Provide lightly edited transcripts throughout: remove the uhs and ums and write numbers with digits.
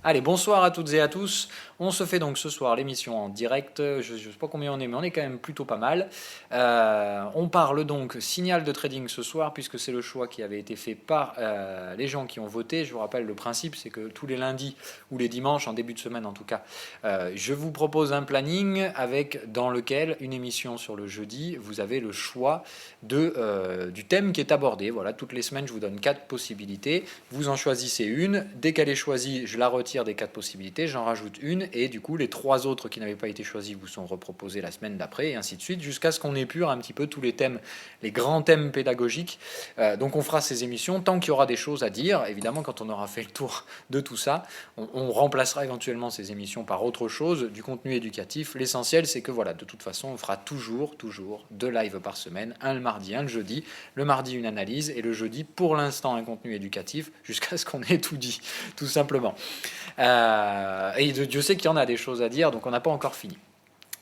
Allez, bonsoir à toutes et à tous. On se fait donc ce soir l'émission en direct. Je ne sais pas combien on est, mais on est quand même plutôt pas mal. On parle donc signal de trading ce soir, puisque c'est le choix qui avait été fait par les gens qui ont voté. Je vous rappelle, le principe, c'est que tous les lundis ou les dimanches, en début de semaine en tout cas, je vous propose un planning dans lequel une émission sur le jeudi, vous avez le choix du thème qui est abordé. Voilà, toutes les semaines, je vous donne 4 possibilités. Vous en choisissez une. Dès qu'elle est choisie, je la retire des 4 possibilités, j'en rajoute une, et du coup, les 3 autres qui n'avaient pas été choisis vous sont reproposés la semaine d'après, et ainsi de suite, jusqu'à ce qu'on épure un petit peu tous les thèmes, les grands thèmes pédagogiques. Donc on fera ces émissions tant qu'il y aura des choses à dire. Évidemment, quand on aura fait le tour de tout ça, on remplacera éventuellement ces émissions par autre chose, du contenu éducatif. L'essentiel, c'est que voilà, de toute façon, on fera toujours 2 lives par semaine, un le mardi, un le jeudi. Le mardi, une analyse, et le jeudi, pour l'instant, un contenu éducatif, jusqu'à ce qu'on ait tout dit, tout simplement. Et Dieu sait qu'il y en a des choses à dire, donc on n'a pas encore fini.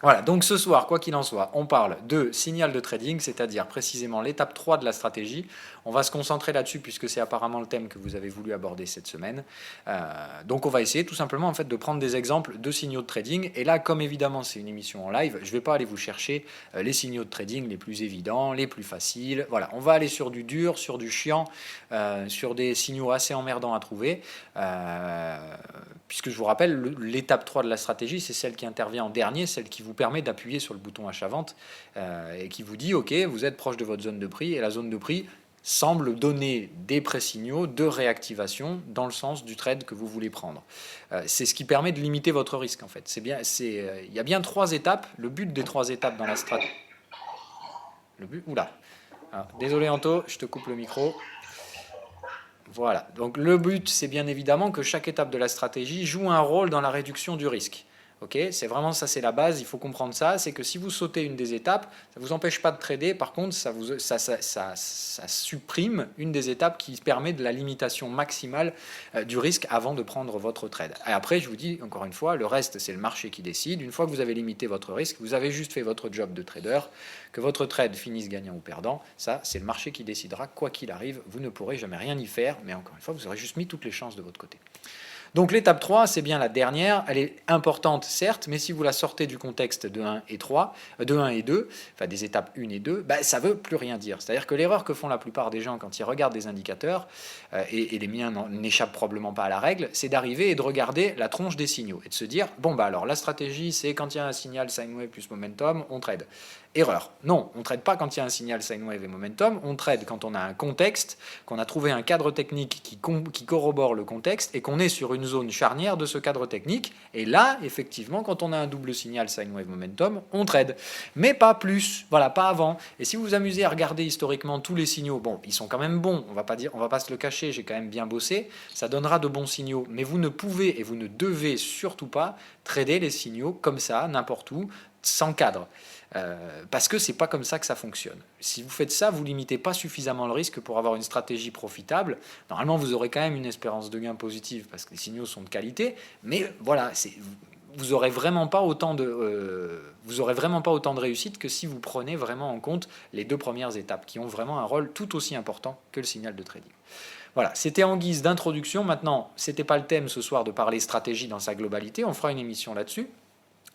Voilà, donc ce soir, quoi qu'il en soit, on parle de signal de trading, c'est-à-dire précisément l'étape 3 de la stratégie. On va se concentrer là-dessus puisque c'est apparemment le thème que vous avez voulu aborder cette semaine. Donc on va essayer tout simplement en fait, de prendre des exemples de signaux de trading. Et là, comme évidemment c'est une émission en live, je ne vais pas aller vous chercher les signaux de trading les plus évidents, les plus faciles. Voilà, on va aller sur du dur, sur du chiant, sur des signaux assez emmerdants à trouver. Puisque je vous rappelle, l'étape 3 de la stratégie, c'est celle qui intervient en dernier, celle qui vous permet d'appuyer sur le bouton achat-vente et qui vous dit, OK, vous êtes proche de votre zone de prix, et la zone de prix semble donner des pré-signaux de réactivation dans le sens du trade que vous voulez prendre. C'est ce qui permet de limiter votre risque, en fait. Il y a bien 3 étapes. Le but des 3 étapes dans la stratégie... Oula. Alors, désolé, Anto, je te coupe le micro. Voilà, donc le but, c'est bien évidemment que chaque étape de la stratégie joue un rôle dans la réduction du risque. Okay, c'est vraiment ça, c'est la base, il faut comprendre ça, c'est que si vous sautez une des étapes, ça ne vous empêche pas de trader, par contre, ça supprime une des étapes qui permet de la limitation maximale du risque avant de prendre votre trade. Et après, je vous dis, encore une fois, le reste, c'est le marché qui décide. Une fois que vous avez limité votre risque, vous avez juste fait votre job de trader, que votre trade finisse gagnant ou perdant, ça, c'est le marché qui décidera, quoi qu'il arrive, vous ne pourrez jamais rien y faire, mais encore une fois, vous aurez juste mis toutes les chances de votre côté. Donc l'étape 3, c'est bien la dernière, elle est importante certes, mais si vous la sortez du contexte de 1 et 3, de 1 et 2, enfin des étapes 1 et 2, ça ne veut plus rien dire. C'est-à-dire que l'erreur que font la plupart des gens quand ils regardent des indicateurs, et les miens n'échappent probablement pas à la règle, c'est d'arriver et de regarder la tronche des signaux et de se dire, bon alors la stratégie c'est quand il y a un signal sine wave plus momentum, on trade. Erreur. Non, on ne trade pas quand il y a un signal sine wave et momentum, on trade quand on a un contexte, qu'on a trouvé un cadre technique qui corrobore le contexte et qu'on est sur une zone charnière de ce cadre technique. Et là, effectivement, quand on a un double signal sine wave momentum, on trade. Mais pas plus, voilà, pas avant. Et si vous vous amusez à regarder historiquement tous les signaux, bon, ils sont quand même bons, on va pas se le cacher, j'ai quand même bien bossé, ça donnera de bons signaux. Mais vous ne pouvez et vous ne devez surtout pas trader les signaux comme ça, n'importe où, sans cadre. Parce que c'est pas comme ça que ça fonctionne. Si vous faites ça, vous limitez pas suffisamment le risque pour avoir une stratégie profitable. Normalement, vous aurez quand même une espérance de gain positive parce que les signaux sont de qualité, mais voilà, vous aurez vraiment pas autant de réussite que si vous prenez vraiment en compte les 2 premières étapes qui ont vraiment un rôle tout aussi important que le signal de trading. Voilà, c'était en guise d'introduction. Maintenant, c'était pas le thème ce soir de parler stratégie dans sa globalité. On fera une émission là-dessus.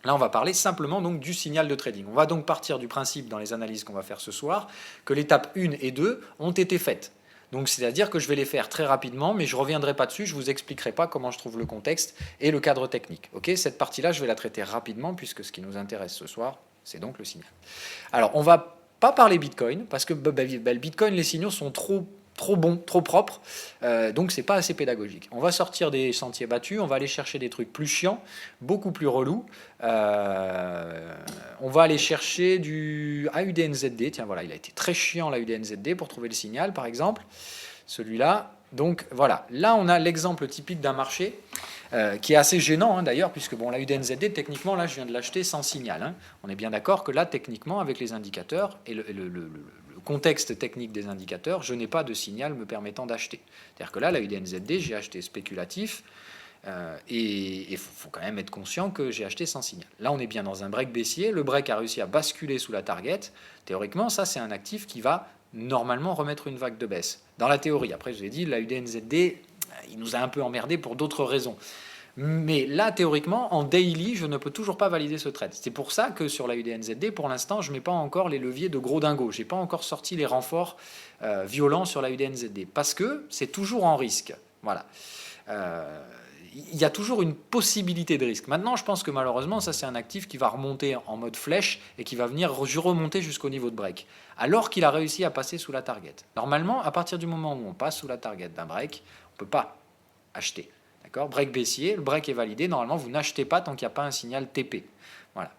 Là, on va parler simplement donc du signal de trading. On va donc partir du principe dans les analyses qu'on va faire ce soir que l'étape 1 et 2 ont été faites. Donc c'est-à-dire que je vais les faire très rapidement, mais je ne reviendrai pas dessus, je ne vous expliquerai pas comment je trouve le contexte et le cadre technique. Okay, cette partie-là, je vais la traiter rapidement puisque ce qui nous intéresse ce soir, c'est donc le signal. Alors, on ne va pas parler Bitcoin parce que le Bitcoin, les signaux sont trop bons, trop propres, donc c'est pas assez pédagogique. On va sortir des sentiers battus, on va aller chercher des trucs plus chiants, beaucoup plus relous. On va aller chercher du AUDNZD, tiens voilà, il a été très chiant l'AUDNZD pour trouver le signal par exemple, celui-là. Donc voilà, là on a l'exemple typique d'un marché qui est assez gênant d'ailleurs, puisque bon, la UDNZD, techniquement, là je viens de l'acheter sans signal. On est bien d'accord que là, techniquement, avec les indicateurs et le contexte technique des indicateurs, je n'ai pas de signal me permettant d'acheter. C'est-à-dire que là, la UDNZD, j'ai acheté spéculatif, et il faut quand même être conscient que j'ai acheté sans signal. Là, on est bien dans un break baissier, le break a réussi à basculer sous la target. Théoriquement, ça, c'est un actif qui va normalement remettre une vague de baisse. Dans la théorie, après, je vous ai dit, la UDNZD, il nous a un peu emmerdé pour d'autres raisons. Mais là, théoriquement, en daily, je ne peux toujours pas valider ce trade. C'est pour ça que sur la UDNZD, pour l'instant, je ne mets pas encore les leviers de gros dingo. Je n'ai pas encore sorti les renforts violents sur la UDNZD. Parce que c'est toujours en risque. Voilà. Il y a toujours une possibilité de risque. Maintenant, je pense que malheureusement, ça c'est un actif qui va remonter en mode flèche et qui va venir remonter jusqu'au niveau de break, alors qu'il a réussi à passer sous la target. Normalement, à partir du moment où on passe sous la target d'un break, on ne peut pas acheter. D'accord ? Break baissier, le break est validé. Normalement, vous n'achetez pas tant qu'il n'y a pas un signal TP. Voilà.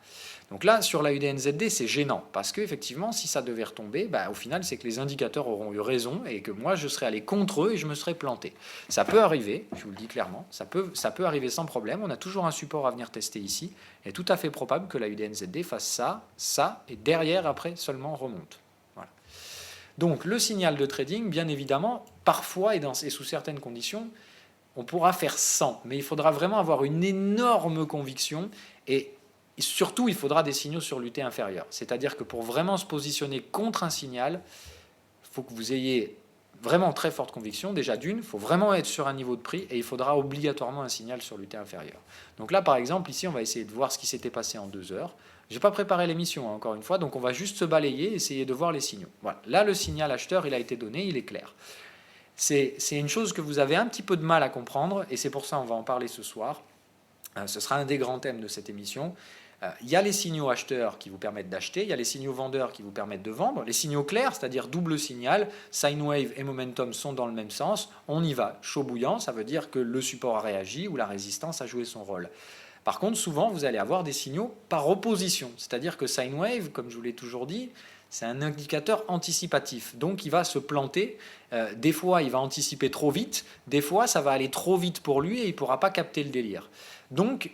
Donc là, sur la UDNZD, c'est gênant parce qu'effectivement, si ça devait retomber, au final, c'est que les indicateurs auront eu raison et que moi, je serais allé contre eux et je me serais planté. Ça peut arriver, je vous le dis clairement, ça peut arriver sans problème. On a toujours un support à venir tester ici. Il est tout à fait probable que la UDNZD fasse ça, ça, et derrière, après, seulement remonte. Voilà. Donc, le signal de trading, bien évidemment, parfois et sous certaines conditions, on pourra faire 100, mais il faudra vraiment avoir une énorme conviction et surtout, il faudra des signaux sur l'UT inférieur. C'est-à-dire que pour vraiment se positionner contre un signal, il faut que vous ayez vraiment très forte conviction. Déjà d'une, il faut vraiment être sur un niveau de prix et il faudra obligatoirement un signal sur l'UT inférieur. Donc là, par exemple, ici, on va essayer de voir ce qui s'était passé en 2 heures. Je n'ai pas préparé l'émission, encore une fois, donc on va juste se balayer, essayer de voir les signaux. Voilà. Là, le signal acheteur, il a été donné, il est clair. C'est une chose que vous avez un petit peu de mal à comprendre et c'est pour ça qu'on va en parler ce soir. Ce sera un des grands thèmes de cette émission. Il y a les signaux acheteurs qui vous permettent d'acheter, il y a les signaux vendeurs qui vous permettent de vendre. Les signaux clairs, c'est-à-dire double signal, sine wave et momentum sont dans le même sens. On y va, chaud bouillant, ça veut dire que le support a réagi ou la résistance a joué son rôle. Par contre, souvent, vous allez avoir des signaux par opposition, c'est-à-dire que sine wave, comme je vous l'ai toujours dit, c'est un indicateur anticipatif, donc il va se planter. Des fois, il va anticiper trop vite, des fois, ça va aller trop vite pour lui et il ne pourra pas capter le délire. Donc,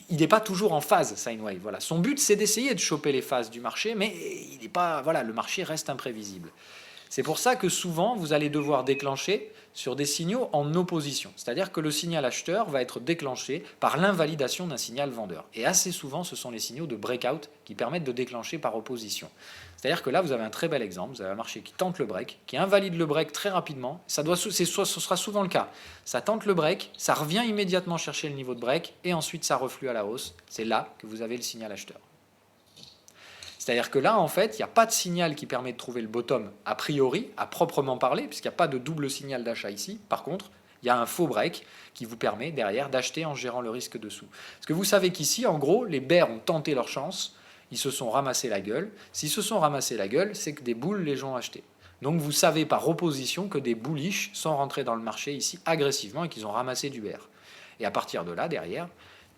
il n'est pas toujours en phase, sine wave. Voilà. Son but, c'est d'essayer de choper les phases du marché, mais il n'est pas, voilà, le marché reste imprévisible. C'est pour ça que souvent, vous allez devoir déclencher sur des signaux en opposition. C'est-à-dire que le signal acheteur va être déclenché par l'invalidation d'un signal vendeur. Et assez souvent, ce sont les signaux de breakout qui permettent de déclencher par opposition. C'est-à-dire que là, vous avez un très bel exemple. Vous avez un marché qui tente le break, qui invalide le break très rapidement. Ce sera souvent le cas. Ça tente le break, ça revient immédiatement chercher le niveau de break, et ensuite ça reflue à la hausse. C'est là que vous avez le signal acheteur. C'est-à-dire que là, en fait, il n'y a pas de signal qui permet de trouver le bottom a priori, à proprement parler, puisqu'il n'y a pas de double signal d'achat ici. Par contre, il y a un faux break qui vous permet derrière d'acheter en gérant le risque dessous. Parce que vous savez qu'ici, en gros, les bears ont tenté leur chance, ils se sont ramassés la gueule. S'ils se sont ramassés la gueule, c'est que des bulls les ont achetés. Donc vous savez par opposition que des bullish sont rentrés dans le marché ici agressivement et qu'ils ont ramassé du bear. Et à partir de là, derrière,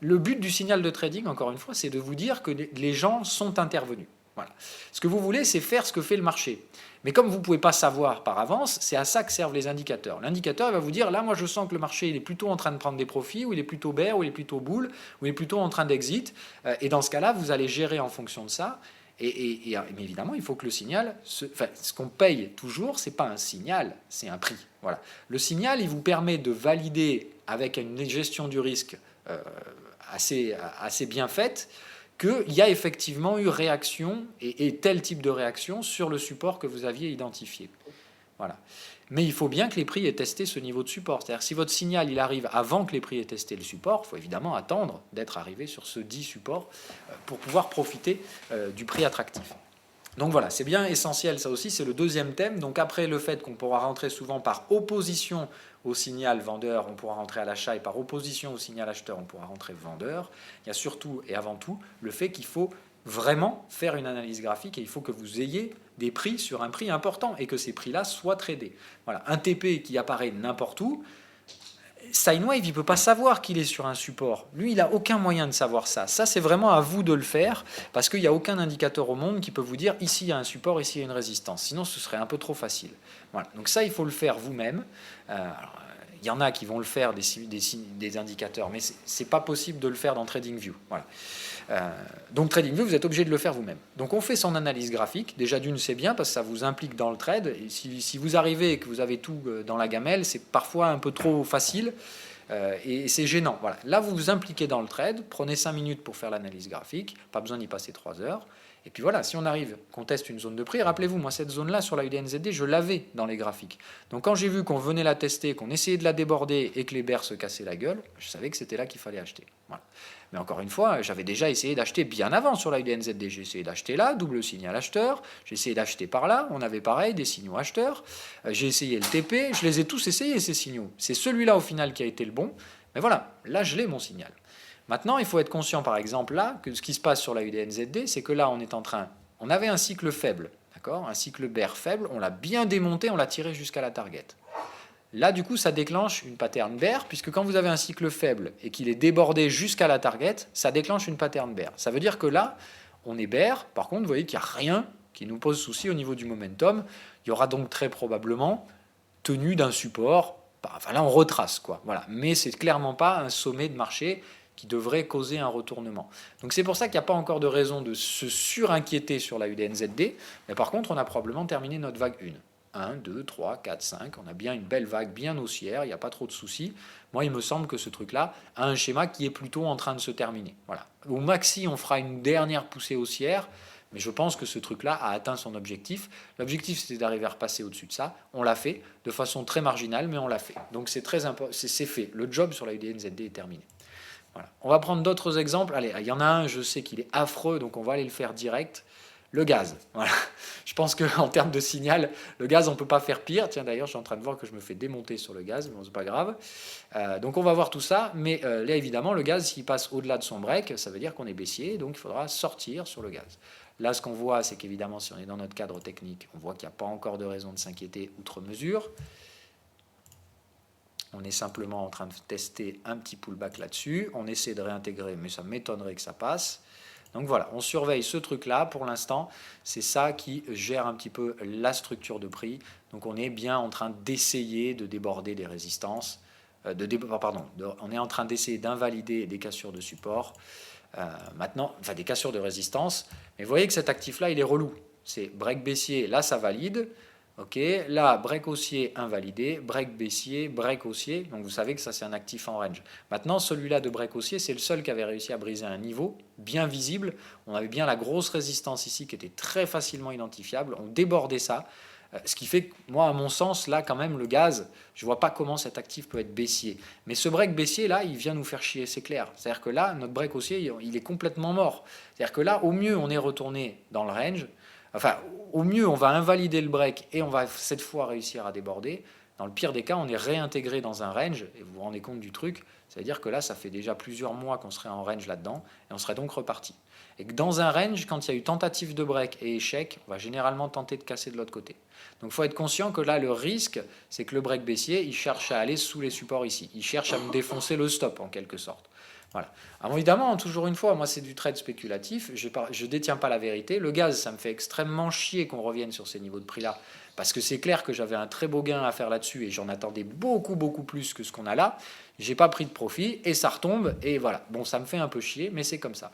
le but du signal de trading, encore une fois, c'est de vous dire que les gens sont intervenus. Voilà. Ce que vous voulez, c'est faire ce que fait le marché. Mais comme vous ne pouvez pas savoir par avance, c'est à ça que servent les indicateurs. L'indicateur va vous dire, là, moi, je sens que le marché il est plutôt en train de prendre des profits, ou il est plutôt bear, ou il est plutôt bull, ou il est plutôt en train d'exit. Et dans ce cas-là, vous allez gérer en fonction de ça. Mais évidemment, il faut que le signal, ce qu'on paye toujours, ce n'est pas un signal, c'est un prix. Voilà. Le signal, il vous permet de valider avec une gestion du risque assez bien faite, qu'il y a effectivement eu réaction et tel type de réaction sur le support que vous aviez identifié. Voilà. Mais il faut bien que les prix aient testé ce niveau de support. C'est-à-dire que si votre signal il arrive avant que les prix aient testé le support, il faut évidemment attendre d'être arrivé sur ce dit support pour pouvoir profiter du prix attractif. Donc voilà, c'est bien essentiel, ça aussi, c'est le deuxième thème. Donc après le fait qu'on pourra rentrer souvent par opposition au signal vendeur, on pourra rentrer à l'achat, et par opposition au signal acheteur, on pourra rentrer vendeur. Il y a surtout et avant tout le fait qu'il faut vraiment faire une analyse graphique et il faut que vous ayez des prix sur un prix important et que ces prix-là soient tradés. Voilà, un TP qui apparaît n'importe où, sine wave, il ne peut pas savoir qu'il est sur un support. Lui, il n'a aucun moyen de savoir ça. Ça, c'est vraiment à vous de le faire parce qu'il n'y a aucun indicateur au monde qui peut vous dire ici, il y a un support, ici, il y a une résistance. Sinon, ce serait un peu trop facile. Voilà. Donc ça, il faut le faire vous-même. Il y en a qui vont le faire, des indicateurs, mais ce n'est pas possible de le faire dans TradingView. Voilà. Donc TradingView, vous êtes obligé de le faire vous-même. Donc on fait son analyse graphique. Déjà d'une, c'est bien parce que ça vous implique dans le trade. Et si vous arrivez et que vous avez tout dans la gamelle, c'est parfois un peu trop facile et c'est gênant. Voilà. Là, vous vous impliquez dans le trade. Prenez 5 minutes pour faire l'analyse graphique. Pas besoin d'y passer 3 heures. Et puis voilà, si on arrive, qu'on teste une zone de prix, rappelez-vous, moi cette zone-là sur la UDNZD, je l'avais dans les graphiques. Donc quand j'ai vu qu'on venait la tester, qu'on essayait de la déborder et que les bears se cassaient la gueule, je savais que c'était là qu'il fallait acheter. Voilà. Mais encore une fois, j'avais déjà essayé d'acheter bien avant sur la UDNZD. J'ai essayé d'acheter là, double signal acheteur. J'ai essayé d'acheter par là. On avait pareil, des signaux acheteurs. J'ai essayé le TP. Je les ai tous essayés, ces signaux. C'est celui-là au final qui a été le bon. Mais voilà, là je l'ai mon signal. Maintenant, il faut être conscient, par exemple, là, que ce qui se passe sur la UDNZD, c'est que là, on avait un cycle faible, d'accord, un cycle bear faible, on l'a bien démonté, on l'a tiré jusqu'à la target. Là, du coup, ça déclenche une pattern bear, puisque quand vous avez un cycle faible et qu'il est débordé jusqu'à la target, ça déclenche une pattern bear. Ça veut dire que là, on est bear. Par contre, vous voyez qu'il n'y a rien qui nous pose souci au niveau du momentum. Il y aura donc très probablement tenue d'un support. Enfin là, on retrace, quoi. Voilà. Mais c'est clairement pas un sommet de marché qui devrait causer un retournement. Donc c'est pour ça qu'il n'y a pas encore de raison de se surinquiéter sur la UDNZD. Mais par contre, on a probablement terminé notre vague 1. 1, 2, 3, 4, 5. On a bien une belle vague bien haussière, il n'y a pas trop de soucis. Moi, il me semble que ce truc-là a un schéma qui est plutôt en train de se terminer. Voilà. Au maxi, on fera une dernière poussée haussière, mais je pense que ce truc-là a atteint son objectif. L'objectif, c'était d'arriver à repasser au-dessus de ça. On l'a fait de façon très marginale, mais on l'a fait. Donc c'est très important, c'est fait. Le job sur la UDNZD est terminé. Voilà. On va prendre d'autres exemples. Allez, il y en a un, je sais qu'il est affreux, donc on va aller le faire direct. Le gaz. Voilà. Je pense qu'en termes de signal, le gaz, on ne peut pas faire pire. Tiens, d'ailleurs, je suis en train de voir que je me fais démonter sur le gaz, mais bon, c'est pas grave. Donc on va voir tout ça. Mais là, évidemment, le gaz, s'il passe au-delà de son break, ça veut dire qu'on est baissier, donc il faudra sortir sur le gaz. Là, ce qu'on voit, c'est qu'évidemment, si on est dans notre cadre technique, on voit qu'il n'y a pas encore de raison de s'inquiéter outre mesure. On est simplement en train de tester un petit pullback là-dessus. On essaie de réintégrer, mais ça m'étonnerait que ça passe. Donc voilà, on surveille ce truc-là. Pour l'instant, c'est ça qui gère un petit peu la structure de prix. Donc on est bien en train d'essayer de déborder des résistances. On est en train d'essayer d'invalider des cassures de support. Maintenant, enfin des cassures de résistance. Mais vous voyez que cet actif-là, il est relou. C'est break baissier, là ça valide. Ok, là, break haussier invalidé, break baissier, break haussier. Donc vous savez que ça, c'est un actif en range. Maintenant, celui-là de break haussier, c'est le seul qui avait réussi à briser un niveau bien visible. On avait bien la grosse résistance ici qui était très facilement identifiable. On débordait ça. Ce qui fait que, moi, à mon sens, là, quand même, le gaz, je ne vois pas comment cet actif peut être baissier. Mais ce break baissier, là, il vient nous faire chier, c'est clair. C'est-à-dire que là, notre break haussier, il est complètement mort. C'est-à-dire que là, au mieux, on est retourné dans le range. Enfin, au mieux, on va invalider le break et on va cette fois réussir à déborder. Dans le pire des cas, on est réintégré dans un range, et vous vous rendez compte du truc, c'est-à-dire que là, ça fait déjà plusieurs mois qu'on serait en range là-dedans, et on serait donc reparti. Et que dans un range, quand il y a eu tentative de break et échec, on va généralement tenter de casser de l'autre côté. Donc il faut être conscient que là, le risque, c'est que le break baissier, il cherche à aller sous les supports ici. Il cherche à me défoncer le stop, en quelque sorte. Voilà. Alors évidemment, toujours une fois, moi c'est du trade spéculatif, je ne détiens pas la vérité. Le gaz, ça me fait extrêmement chier qu'on revienne sur ces niveaux de prix-là, parce que c'est clair que j'avais un très beau gain à faire là-dessus et j'en attendais beaucoup, beaucoup plus que ce qu'on a là. J'ai pas pris de profit et ça retombe et voilà. Bon, ça me fait un peu chier, mais c'est comme ça.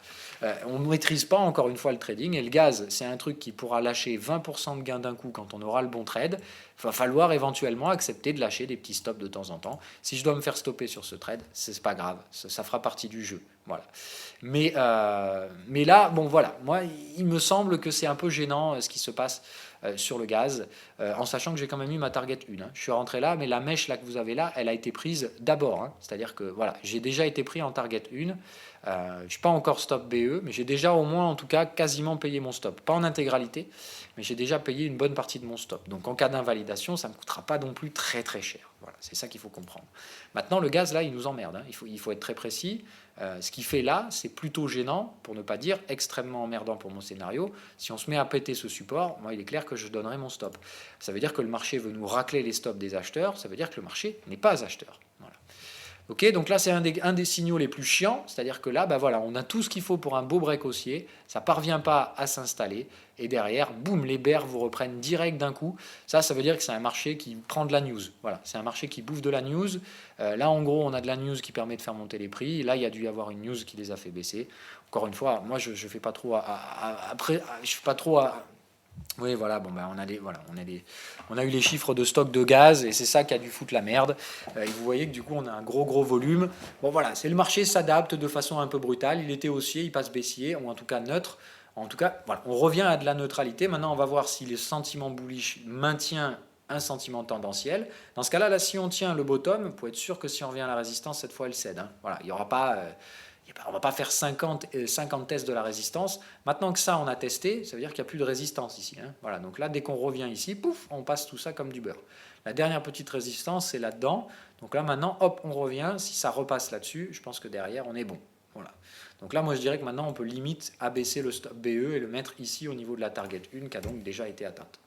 On ne maîtrise pas encore une fois le trading et le gaz, c'est un truc qui pourra lâcher 20% de gain d'un coup quand on aura le bon trade. Il va falloir éventuellement accepter de lâcher des petits stops de temps en temps. Si je dois me faire stopper sur ce trade, c'est pas grave, ça fera partie du jeu. Voilà. Mais là, bon voilà, moi il me semble que c'est un peu gênant ce qui se passe sur le gaz, en sachant que j'ai quand même eu ma target 1. Hein. Je suis rentré là, mais la mèche là que vous avez là, elle a été prise d'abord. Hein. C'est-à-dire que voilà, j'ai déjà été pris en target 1. Je ne suis pas encore stop BE, mais j'ai déjà au moins en tout cas quasiment payé mon stop. Pas en intégralité, mais j'ai déjà payé une bonne partie de mon stop. Donc en cas d'invalidation, ça ne me coûtera pas non plus très très cher. Voilà, c'est ça qu'il faut comprendre. Maintenant, le gaz là, il nous emmerde. Hein. Il faut être très précis. Ce qu'il fait là, c'est plutôt gênant, pour ne pas dire extrêmement emmerdant pour mon scénario. Si on se met à péter ce support, moi il est clair que je donnerai mon stop. Ça veut dire que le marché veut nous racler les stops des acheteurs, ça veut dire que le marché n'est pas acheteur. Voilà. Ok, donc là c'est un des signaux les plus chiants, c'est-à-dire que là, bah voilà, on a tout ce qu'il faut pour un beau break haussier, ça ne parvient pas à s'installer, et derrière, boum, les bears vous reprennent direct d'un coup. Ça veut dire que c'est un marché qui prend de la news. Voilà, c'est un marché qui bouffe de la news. Là, en gros, on a de la news qui permet de faire monter les prix. Là, il y a dû y avoir une news qui les a fait baisser. Encore une fois, moi, je fais pas trop oui, voilà, bon, ben, on a eu les chiffres de stock de gaz et c'est ça qui a dû foutre la merde. Et vous voyez que du coup, on a un gros volume. Bon, voilà, c'est le marché s'adapte de façon un peu brutale. Il était haussier, il passe baissier, ou en tout cas neutre. En tout cas, voilà, on revient à de la neutralité. Maintenant, on va voir si le sentiment bullish maintient un sentiment tendanciel. Dans ce cas-là, là, si on tient le bottom, vous pouvez être sûr que si on revient à la résistance, cette fois, elle cède. Hein. Voilà, il y aura pas, on ne va pas faire 50 tests de la résistance. Maintenant que ça, on a testé, ça veut dire qu'il n'y a plus de résistance ici. Hein. Voilà, donc là, dès qu'on revient ici, pouf, on passe tout ça comme du beurre. La dernière petite résistance, c'est là-dedans. Donc là, maintenant, hop, on revient. Si ça repasse là-dessus, je pense que derrière, on est bon. Voilà. Donc là, moi, je dirais que maintenant, on peut limite abaisser le stop BE et le mettre ici au niveau de la target 1 qui a donc déjà été atteinte.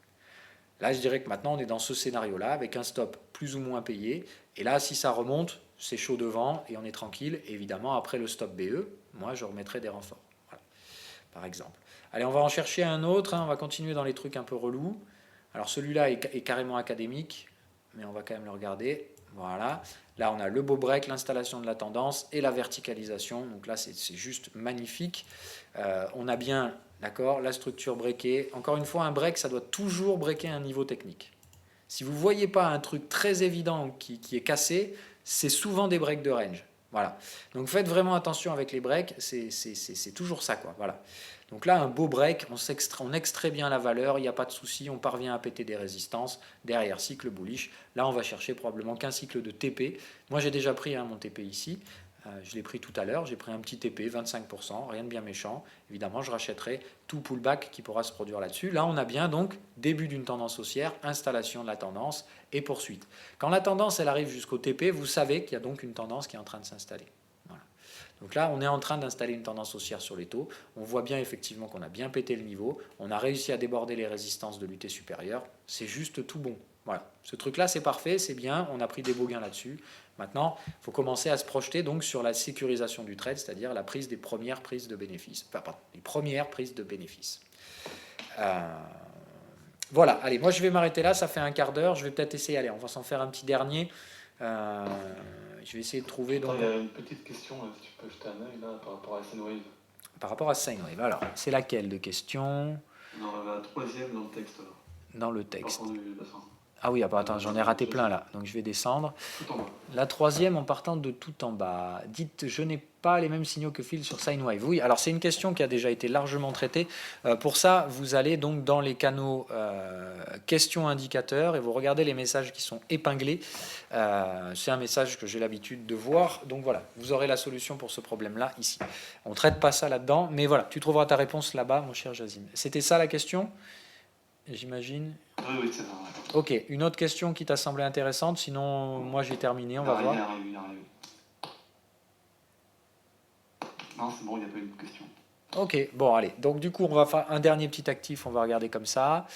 Là, je dirais que maintenant, on est dans ce scénario-là avec un stop plus ou moins payé. Et là, si ça remonte, c'est chaud devant et on est tranquille. Et évidemment, après le stop BE, moi, je remettrai des renforts. Voilà, par exemple. Allez, on va en chercher un autre. Hein. On va continuer dans les trucs un peu relous. Alors, celui-là est carrément académique, mais on va quand même le regarder. Voilà. Là, on a le beau break, l'installation de la tendance et la verticalisation. Donc là, c'est juste magnifique. On a bien, d'accord, la structure breakée. Encore une fois, un break, ça doit toujours breaker un niveau technique. Si vous ne voyez pas un truc très évident qui est cassé, c'est souvent des breaks de range. Voilà. Donc faites vraiment attention avec les breaks, c'est toujours ça, quoi. Voilà. Donc là, un beau break, on extrait bien la valeur, il n'y a pas de souci, on parvient à péter des résistances. Derrière, cycle bullish. Là, on va chercher probablement qu'un cycle de TP. Moi, j'ai déjà pris mon TP ici. Je l'ai pris tout à l'heure, j'ai pris un petit TP, 25%, rien de bien méchant. Évidemment, je rachèterai tout pullback qui pourra se produire là-dessus. Là, on a bien donc début d'une tendance haussière, installation de la tendance et poursuite. Quand la tendance, elle arrive jusqu'au TP, vous savez qu'il y a donc une tendance qui est en train de s'installer. Voilà. Donc là, on est en train d'installer une tendance haussière sur les taux. On voit bien effectivement qu'on a bien pété le niveau. On a réussi à déborder les résistances de l'UT supérieure. C'est juste tout bon. Voilà. Ce truc-là, c'est parfait, c'est bien. On a pris des beaux gains là-dessus. Maintenant, il faut commencer à se projeter donc sur la sécurisation du trade, c'est-à-dire la prise des premières prises de bénéfices. Enfin, pardon, les premières prises de bénéfices. Voilà, allez, moi je vais m'arrêter là, ça fait un quart d'heure. Je vais peut-être essayer, allez, on va s'en faire un petit dernier. Je vais essayer de trouver... Donc... Il y a une petite question, si tu peux jeter un œil là, par rapport à Sine Wave. Par rapport à Sine Wave, alors, c'est laquelle de question? Non, la troisième dans le texte. Là. Dans le texte. Du bassin. Ah oui, attends, j'en ai raté plein là, donc je vais descendre. Tout en bas. La troisième en partant de tout en bas. Dites, je n'ai pas les mêmes signaux que Phil sur Sine Wave. Oui, alors c'est une question qui a déjà été largement traitée. Pour ça, vous allez donc dans les canaux questions indicateurs et vous regardez les messages qui sont épinglés. C'est un message que j'ai l'habitude de voir. Donc voilà, vous aurez la solution pour ce problème-là ici. On ne traite pas ça là-dedans, mais voilà, tu trouveras ta réponse là-bas, mon cher Jazim. C'était ça la question ? J'imagine. Oui, c'est ça. Ok, une autre question qui t'a semblé intéressante, sinon moi j'ai terminé, on va voir. Il arrive. Non, c'est bon, il n'y a pas eu de question. Ok, bon allez, donc du coup on va faire un dernier petit actif, on va regarder comme ça.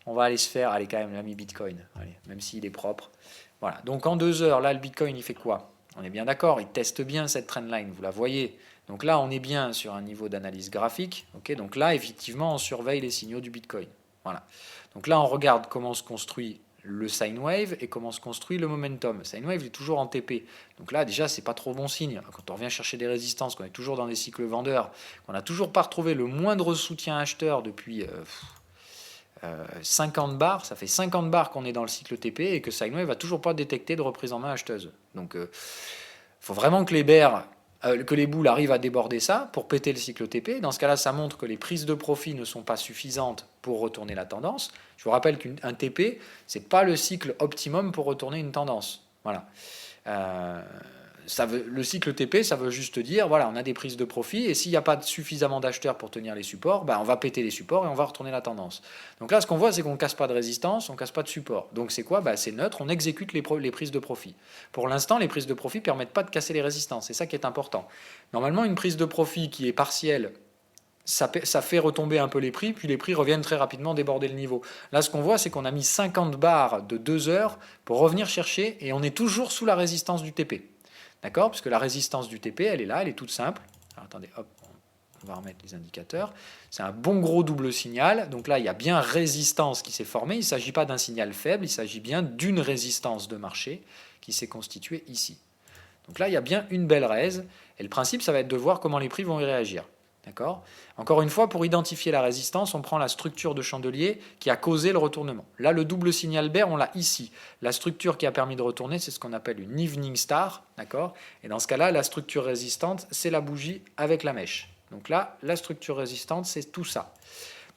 On va aller se faire, allez quand même l'ami Bitcoin, allez, même s'il est propre. Voilà, donc en 2 heures, là le Bitcoin il fait quoi? On est bien d'accord, il teste bien cette trendline, vous la voyez. Donc là on est bien sur un niveau d'analyse graphique. Ok, donc là effectivement on surveille les signaux du Bitcoin. Voilà. Donc là, on regarde comment se construit le sine wave et comment se construit le momentum. Le sine wave est toujours en TP. Donc là, déjà, c'est pas trop bon signe. Quand on revient chercher des résistances, qu'on est toujours dans des cycles vendeurs, qu'on n'a toujours pas retrouvé le moindre soutien acheteur depuis 50 bars, ça fait 50 bars qu'on est dans le cycle TP et que sine wave va toujours pas détecté de reprise en main acheteuse. Donc, il faut vraiment que les bears... que les boules arrivent à déborder ça pour péter le cycle TP. Dans ce cas-là, ça montre que les prises de profit ne sont pas suffisantes pour retourner la tendance. Je vous rappelle qu'un TP, ce n'est pas le cycle optimum pour retourner une tendance. Voilà. Le cycle TP, ça veut juste dire, voilà, on a des prises de profit, et s'il n'y a pas suffisamment d'acheteurs pour tenir les supports, on va péter les supports et on va retourner la tendance. Donc là, ce qu'on voit, c'est qu'on ne casse pas de résistance, on ne casse pas de support. Donc c'est quoi? C'est neutre, on exécute les prises de profit. Pour l'instant, les prises de profit ne permettent pas de casser les résistances, c'est ça qui est important. Normalement, une prise de profit qui est partielle, ça fait retomber un peu les prix, puis les prix reviennent très rapidement déborder le niveau. Là, ce qu'on voit, c'est qu'on a mis 50 bars de 2 heures pour revenir chercher, et on est toujours sous la résistance du TP. D'accord? Parce que la résistance du TP, elle est là, elle est toute simple. Alors, attendez, hop, on va remettre les indicateurs. C'est un bon gros double signal. Donc là, il y a bien résistance qui s'est formée. Il ne s'agit pas d'un signal faible, il s'agit bien d'une résistance de marché qui s'est constituée ici. Donc là, il y a bien une belle raise. Et le principe, ça va être de voir comment les prix vont y réagir. D'accord? Encore une fois, pour identifier la résistance, on prend la structure de chandelier qui a causé le retournement. Là, le double signal bear, on l'a ici. La structure qui a permis de retourner, c'est ce qu'on appelle une evening star. D'accord? Et dans ce cas-là, la structure résistante, c'est la bougie avec la mèche. Donc là, la structure résistante, c'est tout ça.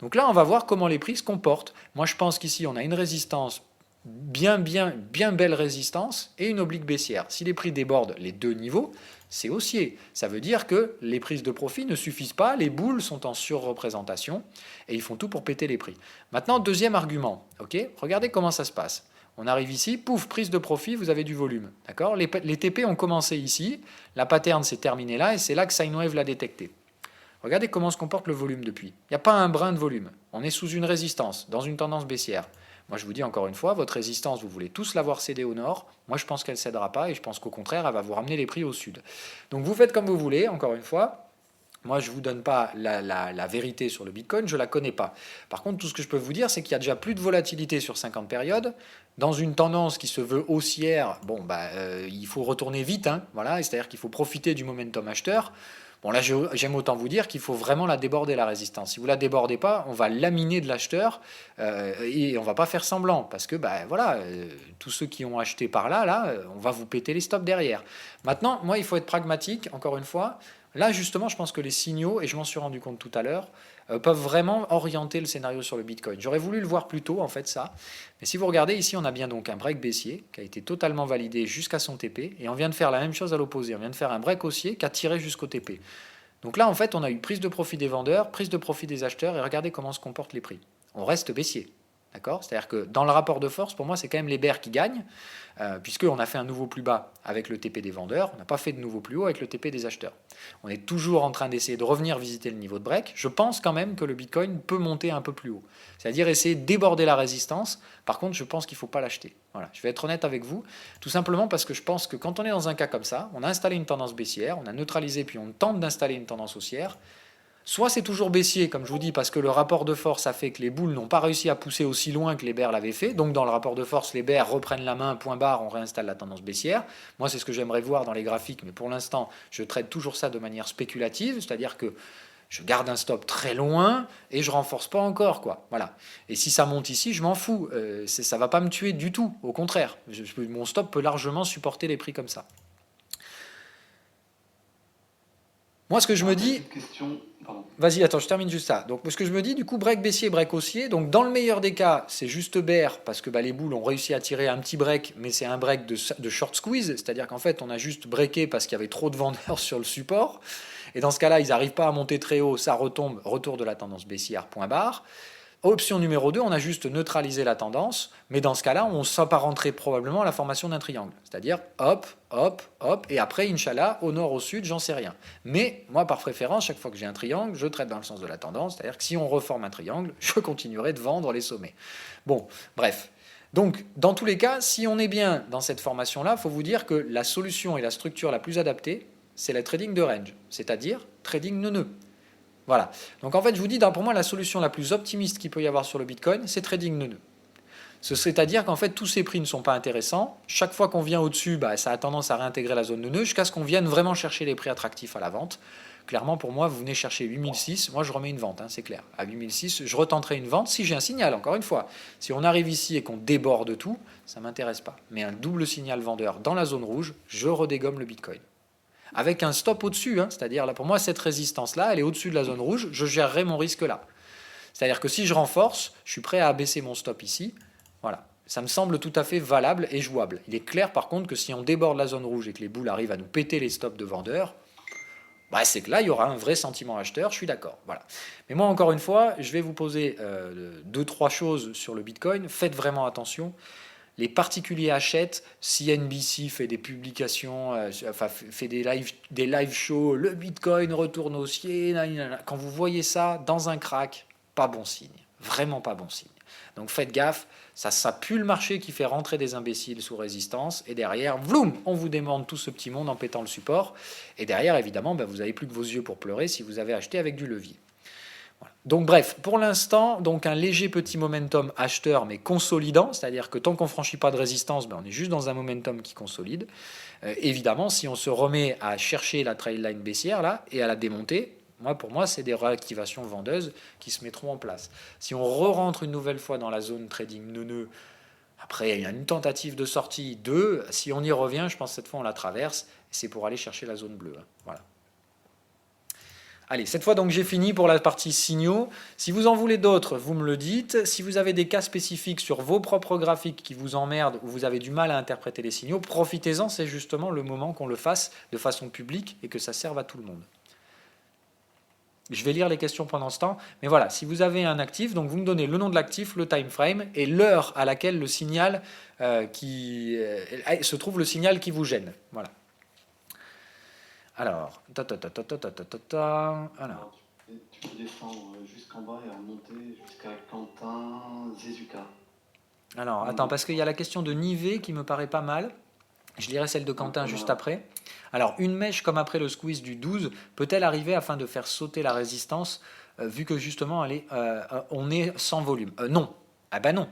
Donc là, on va voir comment les prix se comportent. Moi, je pense qu'ici, on a une résistance, bien belle résistance, et une oblique baissière. Si les prix débordent les deux niveaux, c'est haussier. Ça veut dire que les prises de profit ne suffisent pas, les boules sont en surreprésentation, et ils font tout pour péter les prix. Maintenant, deuxième argument. Ok, regardez comment ça se passe. On arrive ici, pouf, prise de profit, vous avez du volume. D'accord, les TP ont commencé ici, la pattern s'est terminée là, et c'est là que Sinewave l'a détecté. Regardez comment se comporte le volume depuis. Il n'y a pas un brin de volume. On est sous une résistance, dans une tendance baissière. Moi, je vous dis encore une fois, votre résistance, vous voulez tous la voir céder au nord. Moi, je pense qu'elle ne cédera pas et je pense qu'au contraire, elle va vous ramener les prix au sud. Donc, vous faites comme vous voulez, encore une fois. Moi, je ne vous donne pas la vérité sur le Bitcoin, je ne la connais pas. Par contre, tout ce que je peux vous dire, c'est qu'il y a déjà plus de volatilité sur 50 périodes. Dans une tendance qui se veut haussière, il faut retourner vite. Voilà, c'est-à-dire qu'il faut profiter du momentum acheteur. Bon, là, j'aime autant vous dire qu'il faut vraiment la déborder, la résistance. Si vous ne la débordez pas, on va laminer de l'acheteur et on ne va pas faire semblant. Parce que, tous ceux qui ont acheté par là, on va vous péter les stops derrière. Maintenant, moi, il faut être pragmatique, encore une fois. Là, justement, je pense que les signaux, et je m'en suis rendu compte tout à l'heure, peuvent vraiment orienter le scénario sur le Bitcoin. J'aurais voulu le voir plus tôt, en fait, ça. Mais si vous regardez, ici, on a bien donc un break baissier qui a été totalement validé jusqu'à son TP. Et on vient de faire la même chose à l'opposé. On vient de faire un break haussier qui a tiré jusqu'au TP. Donc là, en fait, on a eu prise de profit des vendeurs, prise de profit des acheteurs, et regardez comment se comportent les prix. On reste baissier. D'accord ? C'est-à-dire que dans le rapport de force, pour moi, c'est quand même les bears qui gagnent, puisqu'on a fait un nouveau plus bas avec le TP des vendeurs, on n'a pas fait de nouveau plus haut avec le TP des acheteurs. On est toujours en train d'essayer de revenir visiter le niveau de break. Je pense quand même que le Bitcoin peut monter un peu plus haut. C'est-à-dire essayer de déborder la résistance. Par contre, je pense qu'il ne faut pas l'acheter. Voilà. Je vais être honnête avec vous, tout simplement parce que je pense que quand on est dans un cas comme ça, on a installé une tendance baissière, on a neutralisé, puis on tente d'installer une tendance haussière. Soit c'est toujours baissier, comme je vous dis, parce que le rapport de force a fait que les boules n'ont pas réussi à pousser aussi loin que les bears l'avaient fait. Donc dans le rapport de force, les bears reprennent la main, point barre, on réinstalle la tendance baissière. Moi, c'est ce que j'aimerais voir dans les graphiques, mais pour l'instant, je traite toujours ça de manière spéculative, c'est-à-dire que je garde un stop très loin et je renforce pas encore, quoi. Voilà. Et si ça monte ici, je m'en fous. Ça va pas me tuer du tout. Au contraire, mon stop peut largement supporter les prix comme ça. Moi, ce que je me dis... Vas-y, attends, je termine juste ça. Donc, ce que je me dis, du coup, break baissier, break haussier. Donc, dans le meilleur des cas, c'est juste bear, parce que les boules ont réussi à tirer un petit break, mais c'est un break de short squeeze, c'est-à-dire qu'en fait, on a juste breaké parce qu'il y avait trop de vendeurs sur le support. Et dans ce cas-là, ils n'arrivent pas à monter très haut, ça retombe, retour de la tendance baissière, point barre. Option numéro 2, on a juste neutralisé la tendance, mais dans ce cas-là, on s'apparenterait probablement à la formation d'un triangle. C'est-à-dire hop, hop, hop, et après, Inch'Allah, au nord, au sud, j'en sais rien. Mais moi, par préférence, chaque fois que j'ai un triangle, je traite dans le sens de la tendance, c'est-à-dire que si on reforme un triangle, je continuerai de vendre les sommets. Bon, bref. Donc, dans tous les cas, si on est bien dans cette formation-là, il faut vous dire que la solution et la structure la plus adaptée, c'est le trading de range, c'est-à-dire trading neuneux. Voilà. Donc en fait, je vous dis, pour moi, la solution la plus optimiste qu'il peut y avoir sur le Bitcoin, c'est trading neuneux. C'est-à-dire qu'en fait, tous ces prix ne sont pas intéressants. Chaque fois qu'on vient au-dessus, ça a tendance à réintégrer la zone neuneux jusqu'à ce qu'on vienne vraiment chercher les prix attractifs à la vente. Clairement, pour moi, vous venez chercher 8006, moi je remets une vente, c'est clair. À 8006, je retenterai une vente si j'ai un signal, encore une fois. Si on arrive ici et qu'on déborde tout, ça ne m'intéresse pas. Mais un double signal vendeur dans la zone rouge, je redégomme le Bitcoin. Avec un stop au-dessus, c'est-à-dire là pour moi cette résistance-là, elle est au-dessus de la zone rouge, je gérerai mon risque là. C'est-à-dire que si je renforce, je suis prêt à abaisser mon stop ici, voilà. Ça me semble tout à fait valable et jouable. Il est clair par contre que si on déborde la zone rouge et que les boules arrivent à nous péter les stops de vendeurs, c'est que là il y aura un vrai sentiment acheteur, je suis d'accord. Voilà. Mais moi encore une fois, je vais vous poser 2-3 choses sur le Bitcoin, faites vraiment attention. Les particuliers achètent, CNBC fait des publications, fait des live shows, le Bitcoin retourne haussier, quand vous voyez ça dans un crack, pas bon signe, vraiment pas bon signe. Donc faites gaffe, ça pue le marché qui fait rentrer des imbéciles sous résistance, et derrière, vloum, on vous demande tout ce petit monde en pétant le support, et derrière, évidemment, vous n'avez plus que vos yeux pour pleurer si vous avez acheté avec du levier. Voilà. Donc bref, pour l'instant, donc un léger petit momentum acheteur, mais consolidant, c'est-à-dire que tant qu'on ne franchit pas de résistance, on est juste dans un momentum qui consolide. Évidemment, si on se remet à chercher la trailline baissière là, et à la démonter, pour moi, c'est des réactivations vendeuses qui se mettront en place. Si on re-rentre une nouvelle fois dans la zone trading neuneux, après il y a une tentative de sortie, si on y revient, je pense que cette fois on la traverse, c'est pour aller chercher la zone bleue. Voilà. Allez, cette fois donc j'ai fini pour la partie signaux. Si vous en voulez d'autres, vous me le dites. Si vous avez des cas spécifiques sur vos propres graphiques qui vous emmerdent ou vous avez du mal à interpréter les signaux, profitez-en, c'est justement le moment qu'on le fasse de façon publique et que ça serve à tout le monde. Je vais lire les questions pendant ce temps, mais voilà, si vous avez un actif, donc vous me donnez le nom de l'actif, le time frame et l'heure à laquelle le signal se trouve le signal qui vous gêne. Voilà. Alors, alors. Alors, tu peux descendre jusqu'en bas et remonter jusqu'à Quentin Zezuka. Alors, attends, parce qu'il y a la question de Nivet qui me paraît pas mal. Je lirai celle de Quentin juste après. Alors, une mèche comme après le squeeze du 12 peut-elle arriver afin de faire sauter la résistance vu que justement on est sans volume Non. Ah ben non.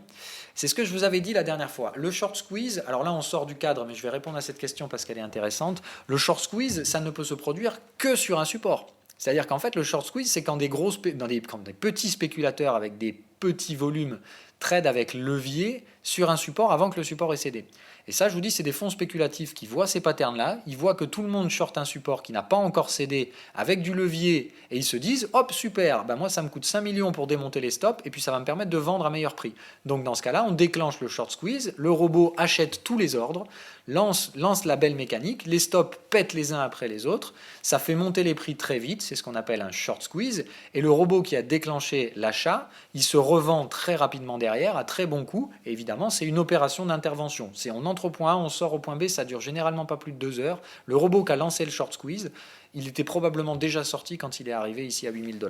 C'est ce que je vous avais dit la dernière fois. Le short squeeze, alors là on sort du cadre, mais je vais répondre à cette question parce qu'elle est intéressante. Le short squeeze, ça ne peut se produire que sur un support. C'est-à-dire qu'en fait, le short squeeze, c'est quand quand des petits spéculateurs avec des petits volumes trade avec levier sur un support avant que le support ait cédé. Et ça, je vous dis, c'est des fonds spéculatifs qui voient ces patterns-là, ils voient que tout le monde short un support qui n'a pas encore cédé avec du levier, et ils se disent, hop, super, ben moi ça me coûte 5 millions pour démonter les stops, et puis ça va me permettre de vendre à meilleur prix. Donc dans ce cas-là, on déclenche le short squeeze, le robot achète tous les ordres, lance la belle mécanique, les stops pètent les uns après les autres, ça fait monter les prix très vite, c'est ce qu'on appelle un short squeeze, et le robot qui a déclenché l'achat, il se revend très rapidement derrière, à très bon coût, et évidemment c'est une opération d'intervention. C'est on entre au point A, on sort au point B, ça dure généralement pas plus de 2 heures. Le robot qui a lancé le short squeeze, il était probablement déjà sorti quand il est arrivé ici à 8000 $.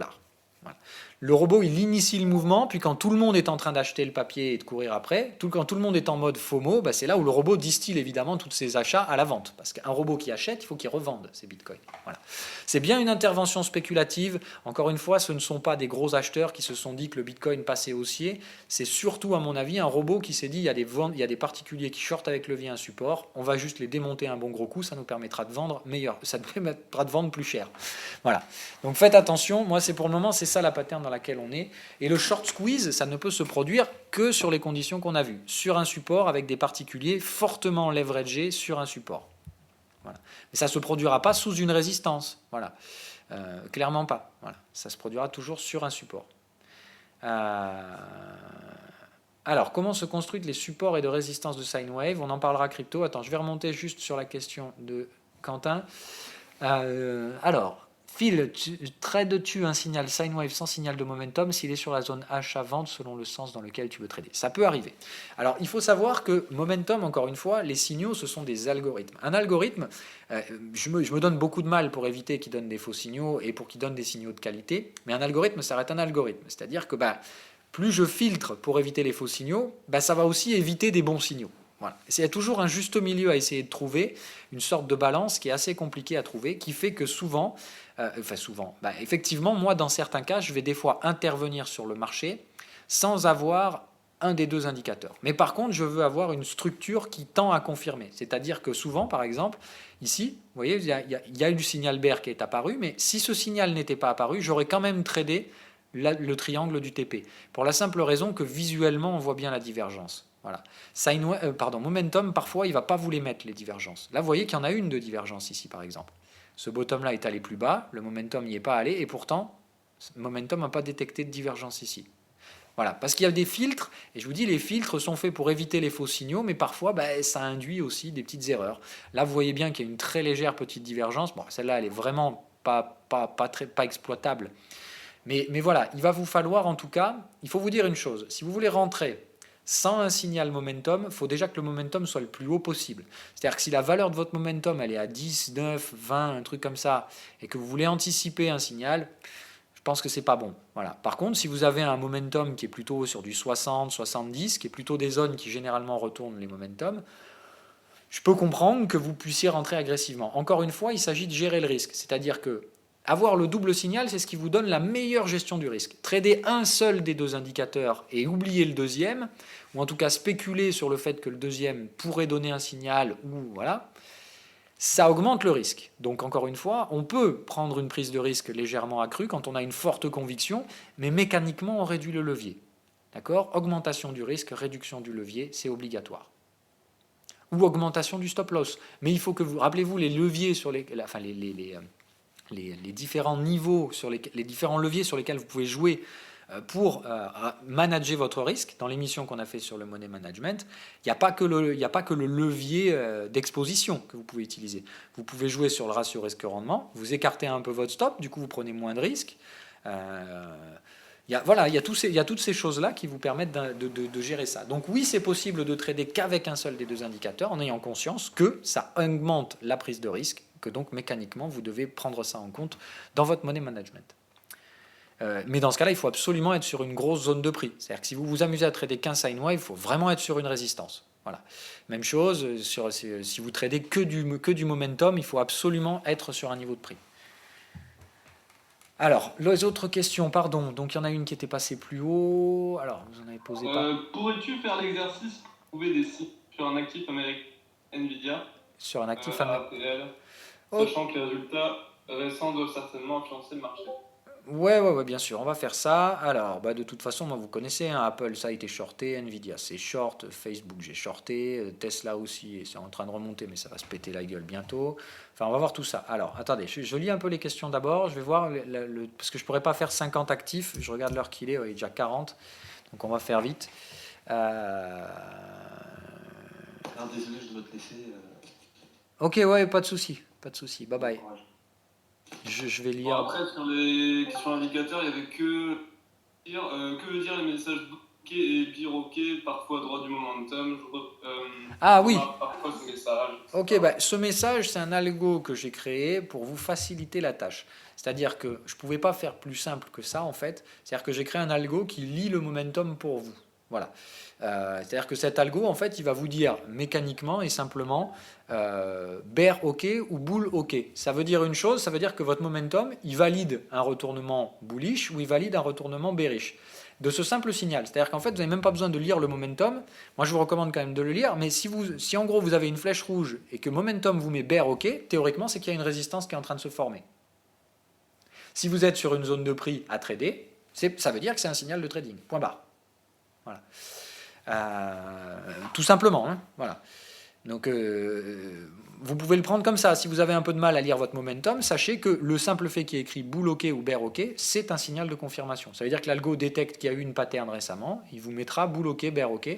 Voilà. Le robot, il initie le mouvement, puis quand tout le monde est en train d'acheter le papier et de courir après, quand tout le monde est en mode FOMO, bah c'est là où le robot distille évidemment tous ses achats à la vente. Parce qu'un robot qui achète, il faut qu'il revende ses bitcoins. Voilà. C'est bien une intervention spéculative. Encore une fois, ce ne sont pas des gros acheteurs qui se sont dit que le bitcoin passait haussier. C'est surtout, à mon avis, un robot qui s'est dit il y a des particuliers qui shortent avec levier un support, on va juste les démonter un bon gros coup, ça nous permettra de vendre meilleur, ça nous permettra de vendre plus cher. Voilà. Donc faites attention, moi c'est pour le moment, c'est ça la pattern dans laquelle on est. Et le short squeeze, ça ne peut se produire que sur les conditions qu'on a vues, sur un support avec des particuliers fortement leveragés sur un support. Voilà. Mais ça ne se produira pas sous une résistance. Voilà. Clairement pas. Voilà. Ça se produira toujours sur un support. Alors, comment se construisent les supports et de résistance de sine wave? On en parlera crypto. Attends, je vais remonter juste sur la question de Quentin. Alors, Phil, trades-tu un signal sine wave sans signal de momentum s'il est sur la zone achat-vente selon le sens dans lequel tu veux trader? Ça peut arriver. Alors, il faut savoir que momentum, encore une fois, les signaux, ce sont des algorithmes. Un algorithme, je me donne beaucoup de mal pour éviter qu'il donne des faux signaux et pour qu'il donne des signaux de qualité, mais un algorithme, ça reste un algorithme. C'est-à-dire que plus je filtre pour éviter les faux signaux, ça va aussi éviter des bons signaux. Voilà. Il y a toujours un juste milieu à essayer de trouver, une sorte de balance qui est assez compliquée à trouver, qui fait que souvent, effectivement, moi, dans certains cas, je vais des fois intervenir sur le marché sans avoir un des deux indicateurs. Mais par contre, je veux avoir une structure qui tend à confirmer. C'est-à-dire que souvent, par exemple, ici, vous voyez, il y a eu du signal bear qui est apparu, mais si ce signal n'était pas apparu, j'aurais quand même tradé le triangle du TP. Pour la simple raison que visuellement, on voit bien la divergence. Voilà. Momentum, parfois, il ne va pas vous les mettre, les divergences. Là, vous voyez qu'il y en a une de divergence ici, par exemple. Ce bottom-là est allé plus bas, le momentum n'y est pas allé, et pourtant, le momentum n'a pas détecté de divergence ici. Voilà, parce qu'il y a des filtres, et je vous dis, les filtres sont faits pour éviter les faux signaux, mais parfois, ça induit aussi des petites erreurs. Là, vous voyez bien qu'il y a une très légère petite divergence. Bon, celle-là, elle est vraiment pas exploitable. Mais voilà, il va vous falloir, en tout cas, il faut vous dire une chose. Si vous voulez rentrer sans un signal momentum, il faut déjà que le momentum soit le plus haut possible. C'est-à-dire que si la valeur de votre momentum elle est à 10, 9, 20, un truc comme ça, et que vous voulez anticiper un signal, je pense que c'est pas bon. Voilà. Par contre, si vous avez un momentum qui est plutôt sur du 60, 70, qui est plutôt des zones qui généralement retournent les momentum, je peux comprendre que vous puissiez rentrer agressivement. Encore une fois, il s'agit de gérer le risque. C'est-à-dire que avoir le double signal, c'est ce qui vous donne la meilleure gestion du risque. Trader un seul des deux indicateurs et oublier le deuxième, ou en tout cas spéculer sur le fait que le deuxième pourrait donner un signal, ou voilà, ça augmente le risque. Donc encore une fois, on peut prendre une prise de risque légèrement accrue quand on a une forte conviction, mais mécaniquement on réduit le levier. D'accord? Augmentation du risque, réduction du levier, c'est obligatoire. Ou augmentation du stop loss. Mais il faut que vous rappelez-vous les leviers sur les différents niveaux, les différents leviers sur lesquels vous pouvez jouer pour manager votre risque. Dans l'émission qu'on a fait sur le money management, il n'y a pas que le levier d'exposition que vous pouvez utiliser. Vous pouvez jouer sur le ratio risque-rendement, vous écartez un peu votre stop, du coup vous prenez moins de risques. Il y a toutes ces choses-là qui vous permettent de gérer ça. Donc oui, c'est possible de trader qu'avec un seul des deux indicateurs en ayant conscience que ça augmente la prise de risque, que donc mécaniquement vous devez prendre ça en compte dans votre money management. Mais dans ce cas-là, il faut absolument être sur une grosse zone de prix. C'est-à-dire que si vous vous amusez à trader qu'un sine wave, il faut vraiment être sur une résistance. Voilà. Même chose, si vous tradez que du momentum, il faut absolument être sur un niveau de prix. Alors, les autres questions, pardon. Donc, il y en a une qui était passée plus haut. Alors, vous en avez posé pas. Pourrais-tu faire l'exercice pour trouver des sites sur un actif américain Nvidia Sur un actif américain. ATL, Oh. sachant que les résultats récents doivent certainement influencer le marché. Ouais, bien sûr, on va faire ça. Alors, de toute façon, moi, vous connaissez, hein, Apple, ça a été shorté, Nvidia, c'est short, Facebook, j'ai shorté, Tesla aussi, et c'est en train de remonter, mais ça va se péter la gueule bientôt. Enfin, on va voir tout ça. Alors, attendez, je lis un peu les questions d'abord, je vais voir, parce que je pourrais pas faire 50 actifs, je regarde l'heure qu'il est, il est déjà 40, donc on va faire vite. Désolé, je dois te laisser. Ok, ouais, pas de souci, bye bye. Je vais lire. Bon, après, sur les questions indicateurs, il n'y avait que veut dire les messages bloqués et biroqués, parfois droit du momentum. Oui. Parfois ce message. Ok, ce message, c'est un algo que j'ai créé pour vous faciliter la tâche. C'est-à-dire que je ne pouvais pas faire plus simple que ça, en fait. C'est-à-dire que j'ai créé un algo qui lit le momentum pour vous. Voilà. C'est-à-dire que cet algo, en fait, il va vous dire mécaniquement et simplement bear OK ou bull OK. Ça veut dire une chose, ça veut dire que votre momentum, il valide un retournement bullish ou il valide un retournement bearish. De ce simple signal. C'est-à-dire qu'en fait, vous n'avez même pas besoin de lire le momentum. Moi, je vous recommande quand même de le lire, mais si en gros vous avez une flèche rouge et que momentum vous met bear OK, théoriquement, c'est qu'il y a une résistance qui est en train de se former. Si vous êtes sur une zone de prix à trader, ça veut dire que c'est un signal de trading. Point barre. Voilà. Tout simplement. Hein, voilà. Donc, vous pouvez le prendre comme ça. Si vous avez un peu de mal à lire votre momentum, sachez que le simple fait qu'il y ait écrit bull OK ou bear OK, c'est un signal de confirmation. Ça veut dire que l'algo détecte qu'il y a eu une pattern récemment, il vous mettra bull OK, bear OK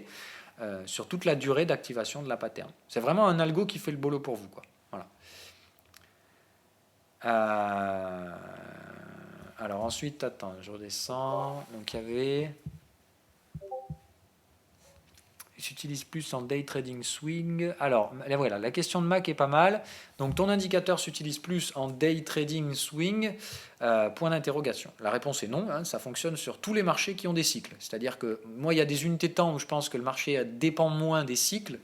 sur toute la durée d'activation de la pattern. C'est vraiment un algo qui fait le boulot pour vous, quoi. Voilà. Alors ensuite, attends, je redescends. Donc il y avait... s'utilise plus en day trading swing. Alors, voilà, la question de Mac est pas mal. Donc, ton indicateur s'utilise plus en day trading swing point d'interrogation. La réponse est non, hein, ça fonctionne sur tous les marchés qui ont des cycles. C'est-à-dire que moi, il y a des unités de temps où je pense que le marché dépend moins des cycles,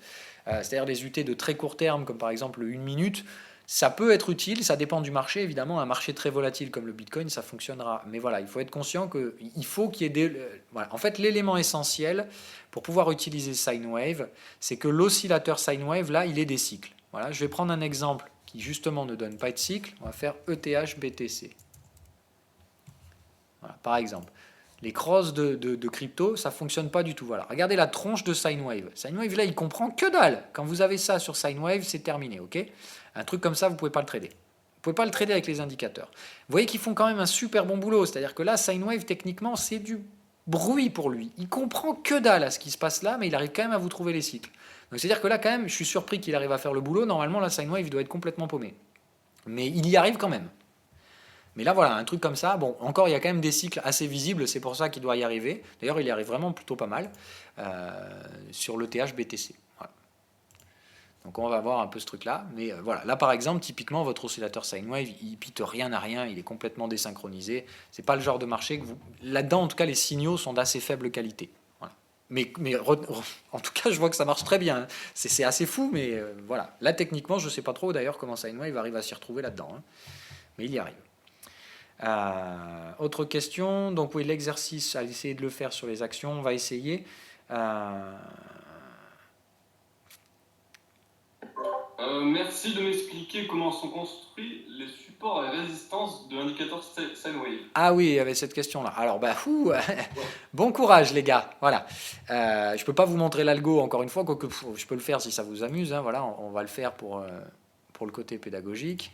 c'est-à-dire des unités de très court terme, comme par exemple une minute. Ça peut être utile, ça dépend du marché, évidemment. Un marché très volatile comme le Bitcoin, ça fonctionnera. Mais voilà, il faut être conscient qu'il faut qu'il y ait des... Voilà. En fait, l'élément essentiel pour pouvoir utiliser sine wave, c'est que l'oscillateur sine wave, là, il est des cycles. Voilà, je vais prendre un exemple qui, justement, ne donne pas de cycle. On va faire ETH-BTC. Voilà, par exemple. Les crosses de crypto, ça ne fonctionne pas du tout. Voilà. Regardez la tronche de sine wave. Sine wave, là, il comprend que dalle. Quand vous avez ça sur sine wave, c'est terminé, ok ? Un truc comme ça, vous ne pouvez pas le trader. Vous ne pouvez pas le trader avec les indicateurs. Vous voyez qu'ils font quand même un super bon boulot. C'est-à-dire que là, sine wave, techniquement, c'est du bruit pour lui. Il comprend que dalle à ce qui se passe là, mais il arrive quand même à vous trouver les cycles. Donc c'est-à-dire que là, quand même, je suis surpris qu'il arrive à faire le boulot. Normalement, la sine wave, il doit être complètement paumé. Mais il y arrive quand même. Mais là, voilà, un truc comme ça, bon, encore, il y a quand même des cycles assez visibles, c'est pour ça qu'il doit y arriver. D'ailleurs, il y arrive vraiment plutôt pas mal sur l'ETH BTC. Voilà. Donc, on va voir un peu ce truc-là. Mais voilà, là, par exemple, typiquement, votre oscillateur sine wave, il pite rien à rien, il est complètement désynchronisé. C'est pas le genre de marché que vous... Là-dedans, en tout cas, les signaux sont d'assez faible qualité. Voilà. Mais en tout cas, je vois que ça marche très bien. C'est assez fou, mais voilà. Là, techniquement, je sais pas trop, d'ailleurs, comment sine wave arrive à s'y retrouver là-dedans. Hein. Mais il y arrive. Autre question, donc oui, l'exercice, à essayer de le faire sur les actions, on va essayer. Merci de m'expliquer comment sont construits les supports et résistances de l'indicateur sine wave. Ah oui, il y avait cette question-là. Alors, bon courage les gars. Voilà. Je peux pas vous montrer l'algo encore une fois, quoique je peux le faire si ça vous amuse. Hein, voilà, on va le faire pour le côté pédagogique.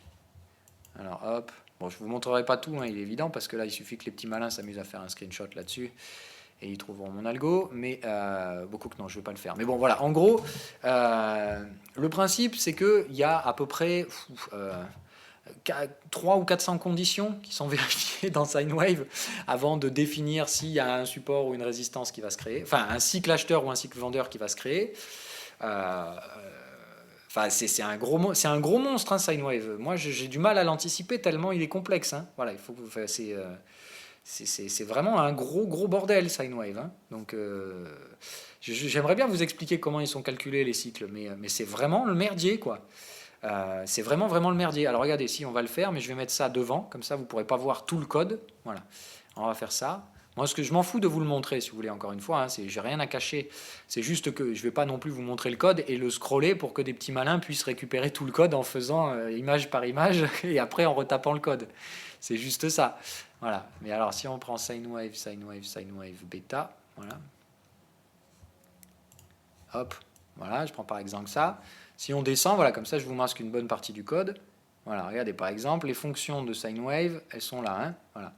Alors hop. Bon, je vous montrerai pas tout, hein, il est évident, parce que là, il suffit que les petits malins s'amusent à faire un screenshot là-dessus, et ils trouveront mon algo, mais beaucoup que non, je vais pas le faire. Mais bon, voilà, en gros, le principe, c'est qu'il y a à peu près 300 ou 400 conditions qui sont vérifiées dans SineWave avant de définir s'il y a un support ou une résistance qui va se créer, enfin un cycle acheteur ou un cycle vendeur qui va se créer. Enfin, c'est un gros monstre, hein, SineWave. Moi, j'ai du mal à l'anticiper tellement il est complexe. Hein. Voilà, il faut, enfin, c'est vraiment un gros bordel, SineWave. Hein. Donc, j'aimerais bien vous expliquer comment ils sont calculés les cycles, mais c'est vraiment le merdier, quoi. C'est vraiment le merdier. Alors regardez, si on va le faire, mais je vais mettre ça devant, comme ça vous ne pourrez pas voir tout le code. Voilà, on va faire ça. Moi, je m'en fous de vous le montrer, si vous voulez, encore une fois, hein, j'ai rien à cacher. C'est juste que je ne vais pas non plus vous montrer le code et le scroller pour que des petits malins puissent récupérer tout le code en faisant image par image et après en retapant le code. C'est juste ça. Voilà. Mais alors, si on prend SineWave bêta, voilà. Hop, voilà, je prends par exemple ça. Si on descend, voilà, comme ça je vous masque une bonne partie du code. Voilà, regardez par exemple, les fonctions de SineWave, elles sont là. Hein, voilà.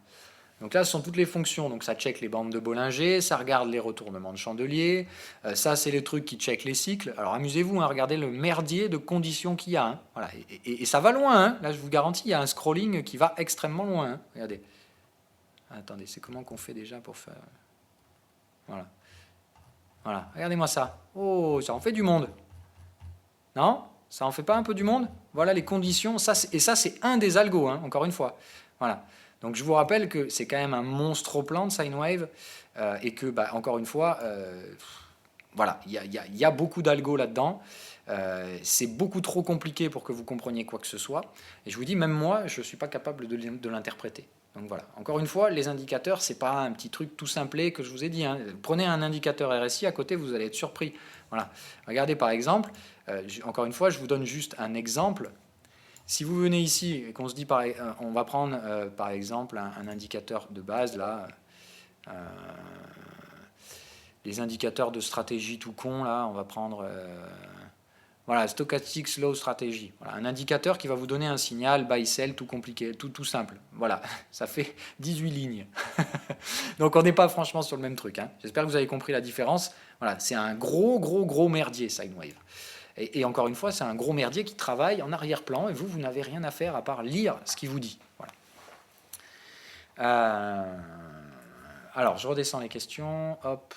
Donc là, ce sont toutes les fonctions. Donc ça check les bandes de Bollinger, ça regarde les retournements de chandelier. Ça, c'est les trucs qui check les cycles. Alors amusez-vous, hein, regardez le merdier de conditions qu'il y a. Hein, voilà. Et ça va loin. Hein, là, je vous garantis, il y a un scrolling qui va extrêmement loin. Hein, regardez. Attendez, c'est comment qu'on fait déjà pour faire... Voilà. Voilà, regardez-moi ça. Oh, ça en fait du monde. Non? Ça en fait pas un peu du monde? Voilà les conditions. Et ça, c'est un des algos, hein, encore une fois. Voilà. Donc je vous rappelle que c'est quand même un monstre plan de SineWave et que, bah, encore une fois, voilà, il y a beaucoup d'algos là-dedans. C'est beaucoup trop compliqué pour que vous compreniez quoi que ce soit. Et je vous dis, même moi, je ne suis pas capable de l'interpréter. Donc voilà, encore une fois, les indicateurs, c'est pas un petit truc tout simplé que je vous ai dit. Hein. Prenez un indicateur RSI à côté, vous allez être surpris. Voilà. Regardez par exemple, encore une fois, je vous donne juste un exemple. Si vous venez ici et qu'on se dit, on va prendre par exemple un indicateur de base, là, les indicateurs de stratégie tout con, là, on va prendre... voilà, Stochastic Slow Strategy. Voilà, un indicateur qui va vous donner un signal buy-sell tout compliqué, tout simple. Voilà, ça fait 18 lignes. Donc on n'est pas franchement sur le même truc. Hein. J'espère que vous avez compris la différence. Voilà, c'est un gros merdier, SineWave. Et encore une fois, c'est un gros merdier qui travaille en arrière-plan et vous n'avez rien à faire à part lire ce qu'il vous dit. Voilà. Alors, je redescends les questions. Hop.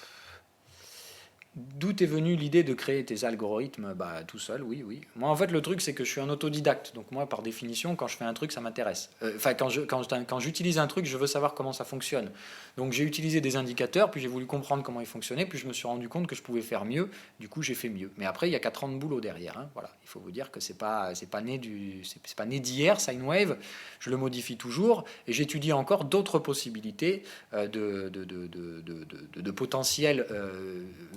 D'où est venue l'idée de créer tes algorithmes? Bah, tout seul, oui. Moi, en fait, le truc, c'est que je suis un autodidacte. Donc, moi, par définition, quand je fais un truc, ça m'intéresse. Enfin, quand j'utilise un truc, je veux savoir comment ça fonctionne. Donc, j'ai utilisé des indicateurs, puis j'ai voulu comprendre comment ils fonctionnaient, puis je me suis rendu compte que je pouvais faire mieux. Du coup, j'ai fait mieux. Mais après, il y a 4 ans de boulot derrière. Hein. Voilà. Il faut vous dire que c'est pas né d'hier, SineWave. Je le modifie toujours et j'étudie encore d'autres possibilités de potentiel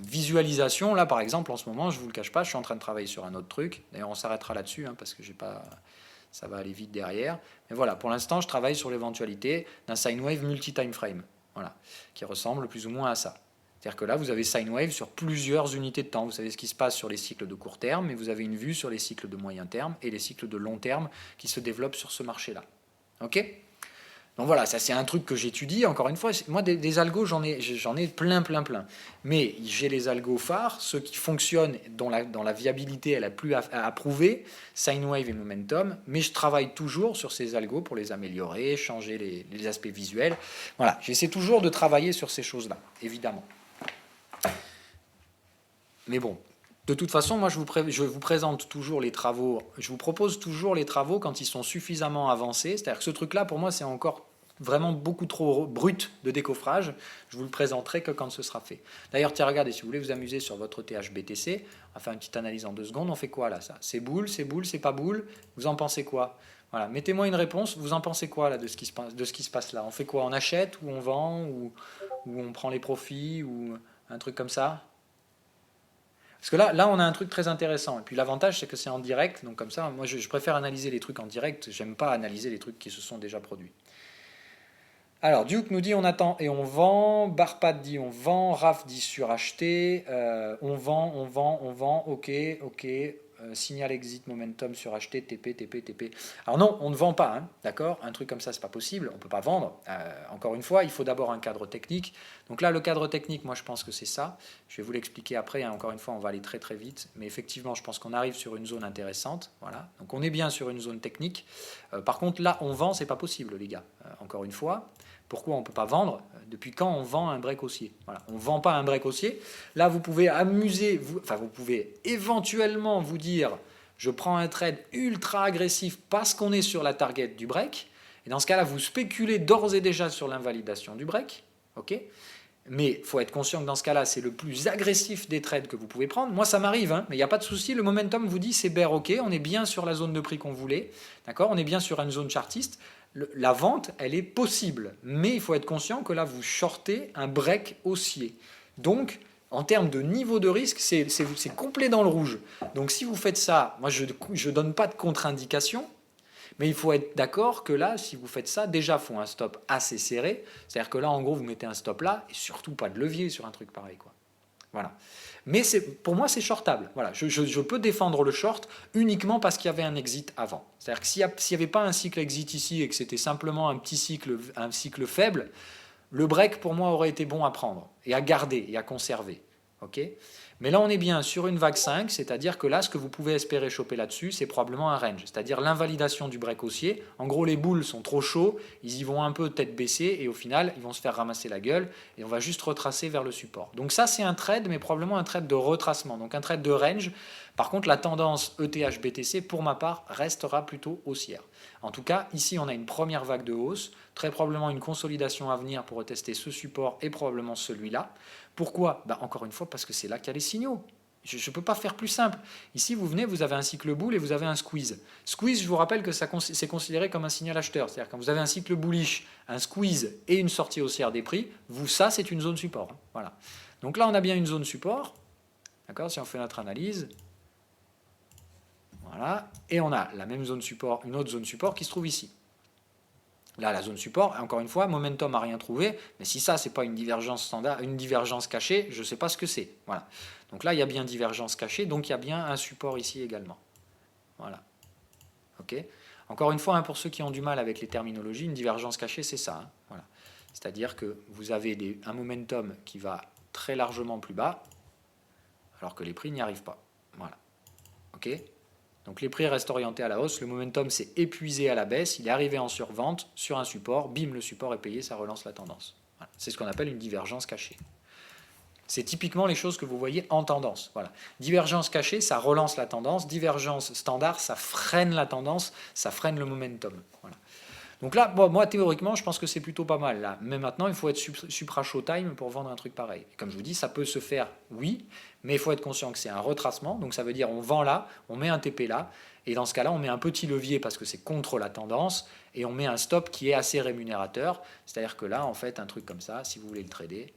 visualisation. Là, par exemple, en ce moment, je vous le cache pas, je suis en train de travailler sur un autre truc. D'ailleurs, on s'arrêtera là-dessus hein, parce que ça va aller vite derrière. Mais voilà, pour l'instant, je travaille sur l'éventualité d'un SineWave multi-time frame, voilà, qui ressemble plus ou moins à ça. C'est-à-dire que là, vous avez SineWave sur plusieurs unités de temps. Vous savez ce qui se passe sur les cycles de court terme, mais vous avez une vue sur les cycles de moyen terme et les cycles de long terme qui se développent sur ce marché-là. Ok ? Donc voilà, ça c'est un truc que j'étudie. Encore une fois, moi des algos, j'en ai plein. Mais j'ai les algos phares, ceux qui fonctionnent, dont la viabilité est la plus à prouver, SineWave et Momentum. Mais je travaille toujours sur ces algos pour les améliorer, changer les aspects visuels. Voilà, j'essaie toujours de travailler sur ces choses-là, évidemment. Mais bon, de toute façon, moi je vous présente toujours les travaux, je vous propose toujours les travaux quand ils sont suffisamment avancés. C'est-à-dire que ce truc-là, pour moi, c'est encore vraiment beaucoup trop brut de décoffrage. Je vous le présenterai que quand ce sera fait. D'ailleurs, tiens, regardez, si vous voulez vous amuser sur votre THBTC, on va faire une petite analyse en 2 secondes. On fait quoi là, ça? C'est boule, c'est pas boule? Vous en pensez quoi? Voilà, mettez-moi une réponse. Vous en pensez quoi là de ce qui se passe là? On fait quoi? On achète ou on vend ou on prend les profits ou un truc comme ça? Parce que là, on a un truc très intéressant. Et puis l'avantage, c'est que c'est en direct. Donc comme ça, moi, je préfère analyser les trucs en direct. J'aime pas analyser les trucs qui se sont déjà produits. Alors, Duke nous dit on attend et on vend. Barpad dit on vend. Raph dit suracheter. On vend. Ok. signal exit momentum sur acheter, TP, TP, TP. Alors non, on ne vend pas, hein, d'accord? Un truc comme ça, c'est pas possible, on peut pas vendre. Encore une fois, il faut d'abord un cadre technique. Donc là, le cadre technique, moi je pense que c'est ça. Je vais vous l'expliquer après, hein. Encore une fois, on va aller très très vite. Mais effectivement, je pense qu'on arrive sur une zone intéressante. Voilà. Donc on est bien sur une zone technique. Par contre, là, on vend, c'est pas possible, les gars. Encore une fois. Pourquoi on ne peut pas vendre? Depuis quand on vend un break haussier? Voilà. On ne vend pas un break haussier. Là, vous pouvez vous pouvez éventuellement vous dire, je prends un trade ultra agressif parce qu'on est sur la target du break. Et dans ce cas-là, vous spéculez d'ores et déjà sur l'invalidation du break. Ok? Mais il faut être conscient que dans ce cas-là, c'est le plus agressif des trades que vous pouvez prendre. Moi, ça m'arrive, hein, mais il n'y a pas de souci. Le momentum vous dit c'est bear, ok, on est bien sur la zone de prix qu'on voulait. D'accord? On est bien sur une zone chartiste. La vente, elle est possible. Mais il faut être conscient que là, vous shortez un break haussier. Donc, en termes de niveau de risque, c'est complet dans le rouge. Donc, si vous faites ça, moi, je ne donne pas de contre-indication. Mais il faut être d'accord que là, si vous faites ça, déjà, il faut un stop assez serré. C'est-à-dire que là, en gros, vous mettez un stop là, et surtout pas de levier sur un truc pareil, quoi. Voilà. Mais pour moi, c'est shortable. Voilà. Je peux défendre le short uniquement parce qu'il y avait un exit avant. C'est-à-dire que s'il n'y avait pas un cycle exit ici et que c'était simplement un cycle faible, le break, pour moi, aurait été bon à prendre et à garder et à conserver. Okay? Mais là, on est bien sur une vague 5, c'est-à-dire que là, ce que vous pouvez espérer choper là-dessus, c'est probablement un range, c'est-à-dire l'invalidation du break haussier. En gros, les boules sont trop chauds, ils y vont un peu tête baissée, et au final, ils vont se faire ramasser la gueule, et on va juste retracer vers le support. Donc ça, c'est un trade, mais probablement un trade de retracement, donc un trade de range. Par contre, la tendance ETH-BTC, pour ma part, restera plutôt haussière. En tout cas, ici, on a une première vague de hausse, très probablement une consolidation à venir pour retester ce support et probablement celui-là. Pourquoi? Encore une fois, parce que c'est là qu'il y a les signaux. Je ne peux pas faire plus simple. Ici, vous venez, vous avez un cycle boule et vous avez un squeeze. Squeeze, je vous rappelle que c'est considéré comme un signal acheteur. C'est-à-dire quand vous avez un cycle bullish, un squeeze et une sortie haussière des prix, ça, c'est une zone support. Voilà. Donc là, on a bien une zone support. D'accord? Si on fait notre analyse, voilà. Et on a la même zone support, une autre zone support qui se trouve ici. Là, la zone support, encore une fois, momentum n'a rien trouvé, mais si ça, c'est pas une divergence standard, une divergence cachée, je ne sais pas ce que c'est. Voilà. Donc là, il y a bien divergence cachée, donc il y a bien un support ici également. Voilà. Ok. Encore une fois, hein, pour ceux qui ont du mal avec les terminologies, une divergence cachée, c'est ça. Hein. Voilà. C'est-à-dire que vous avez un momentum qui va très largement plus bas, alors que les prix n'y arrivent pas. Voilà. Ok. Donc les prix restent orientés à la hausse, le momentum s'est épuisé à la baisse, il est arrivé en survente sur un support, bim, le support est payé, ça relance la tendance. Voilà. C'est ce qu'on appelle une divergence cachée. C'est typiquement les choses que vous voyez en tendance. Voilà. Divergence cachée, ça relance la tendance, divergence standard, ça freine la tendance, ça freine le momentum. Voilà. Donc là, bon, moi théoriquement, je pense que c'est plutôt pas mal là. Mais maintenant, il faut être supra showtime pour vendre un truc pareil. Et comme je vous dis, ça peut se faire, oui, mais il faut être conscient que c'est un retracement. Donc ça veut dire on vend là, on met un TP là, et dans ce cas-là, on met un petit levier parce que c'est contre la tendance, et on met un stop qui est assez rémunérateur. C'est-à-dire que là, en fait, un truc comme ça, si vous voulez le trader,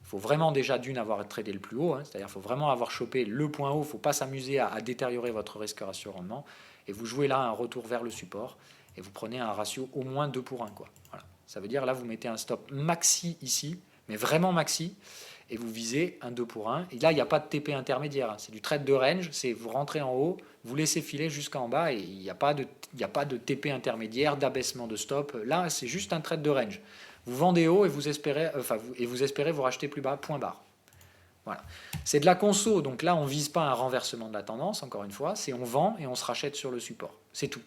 il faut vraiment déjà d'une avoir tradé le plus haut, hein, c'est-à-dire qu'il faut vraiment avoir chopé le point haut, il ne faut pas s'amuser à détériorer votre risque ratio rendement, et vous jouez là un retour vers le support, et vous prenez un ratio au moins 2 pour 1. Quoi. Voilà. Ça veut dire là, vous mettez un stop maxi ici, mais vraiment maxi, et vous visez un 2 pour 1. Et là, il n'y a pas de TP intermédiaire, hein. C'est du trade de range, c'est vous rentrez en haut, vous laissez filer jusqu'en bas, et il n'y a pas de TP intermédiaire, d'abaissement de stop. Là, c'est juste un trade de range. Vous vendez haut et vous espérez vous racheter plus bas, point barre. Voilà. C'est de la conso, donc là, on ne vise pas un renversement de la tendance, encore une fois, c'est on vend et on se rachète sur le support. C'est tout.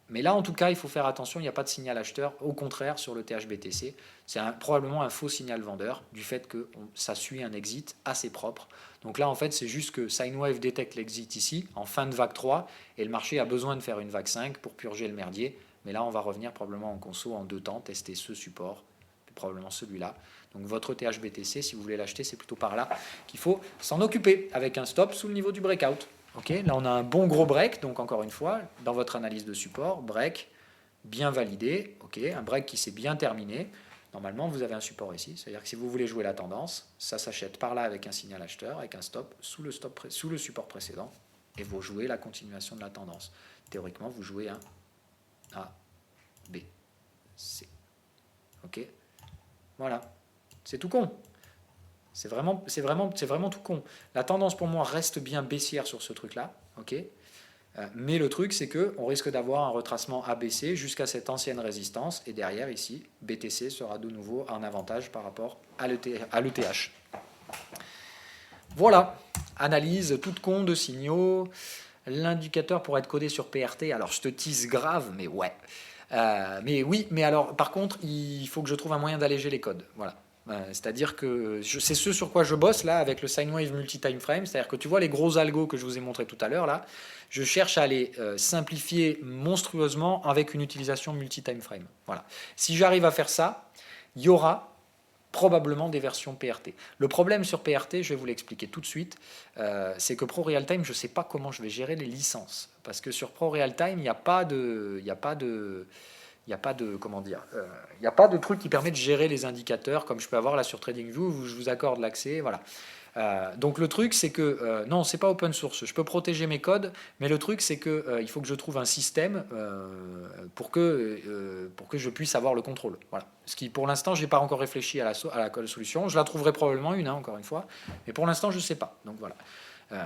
Mais là, en tout cas, il faut faire attention, il n'y a pas de signal acheteur. Au contraire, sur le THBTC, c'est probablement un faux signal vendeur du fait que ça suit un exit assez propre. Donc là, en fait, c'est juste que Sinewave détecte l'exit ici, en fin de vague 3, et le marché a besoin de faire une vague 5 pour purger le merdier. Mais là, on va revenir probablement en conso en 2 temps, tester ce support, probablement celui-là. Donc votre THBTC, si vous voulez l'acheter, c'est plutôt par là qu'il faut s'en occuper, avec un stop sous le niveau du breakout. Okay, là, on a un bon gros break, donc encore une fois, dans votre analyse de support, break bien validé, okay, un break qui s'est bien terminé. Normalement, vous avez un support ici, c'est-à-dire que si vous voulez jouer la tendance, ça s'achète par là avec un signal acheteur, avec un stop sous le support précédent, et vous jouez la continuation de la tendance. Théoriquement, vous jouez un A, B, C. Ok, voilà, c'est tout con. C'est vraiment tout con. La tendance pour moi reste bien baissière sur ce truc-là, ok. Mais le truc, c'est qu'on risque d'avoir un retracement ABC jusqu'à cette ancienne résistance. Et derrière, ici, BTC sera de nouveau un avantage par rapport à l'ETH. Voilà, analyse toute con de signaux. L'indicateur pourrait être codé sur PRT. Alors, je te tease grave, mais ouais. Mais oui, mais alors, par contre, il faut que je trouve un moyen d'alléger les codes. Voilà. C'est-à-dire que c'est ce sur quoi je bosse là avec le sine wave multi-time frame. C'est-à-dire que tu vois les gros algos que je vous ai montrés tout à l'heure là, je cherche à les simplifier monstrueusement avec une utilisation multi-time frame. Voilà. Si j'arrive à faire ça, il y aura probablement des versions PRT. Le problème sur PRT, je vais vous l'expliquer tout de suite, c'est que ProRealTime, je ne sais pas comment je vais gérer les licences. Parce que sur ProRealTime, il n'y a pas de truc qui permet de gérer les indicateurs comme je peux avoir là sur TradingView où je vous accorde l'accès, voilà. Donc le truc c'est que non, c'est pas open source, je peux protéger mes codes, mais le truc c'est que il faut que je trouve un système pour que je puisse avoir le contrôle. Voilà. Ce qui pour l'instant j'ai pas encore réfléchi à la solution, je la trouverai probablement une, encore une fois, mais pour l'instant je sais pas. Donc voilà.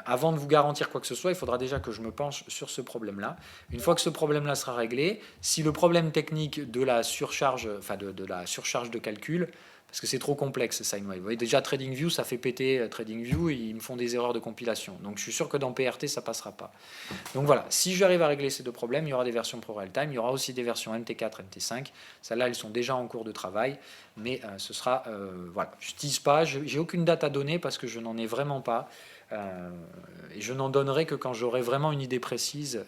Avant de vous garantir quoi que ce soit, il faudra déjà que je me penche sur ce problème-là. Une fois que ce problème-là sera réglé, si le problème technique de la surcharge, enfin de la surcharge de calcul, parce que c'est trop complexe, sine wave. Vous voyez, déjà TradingView, ça fait péter TradingView, ils me font des erreurs de compilation. Donc je suis sûr que dans PRT, ça passera pas. Donc voilà, si j'arrive à régler ces deux problèmes, il y aura des versions ProRealTime, il y aura aussi des versions MT4, MT5. Celles-là, elles sont déjà en cours de travail, mais ce sera, voilà, je tease pas, j'ai aucune date à donner parce que je n'en ai vraiment pas. Et je n'en donnerai que quand j'aurai vraiment une idée précise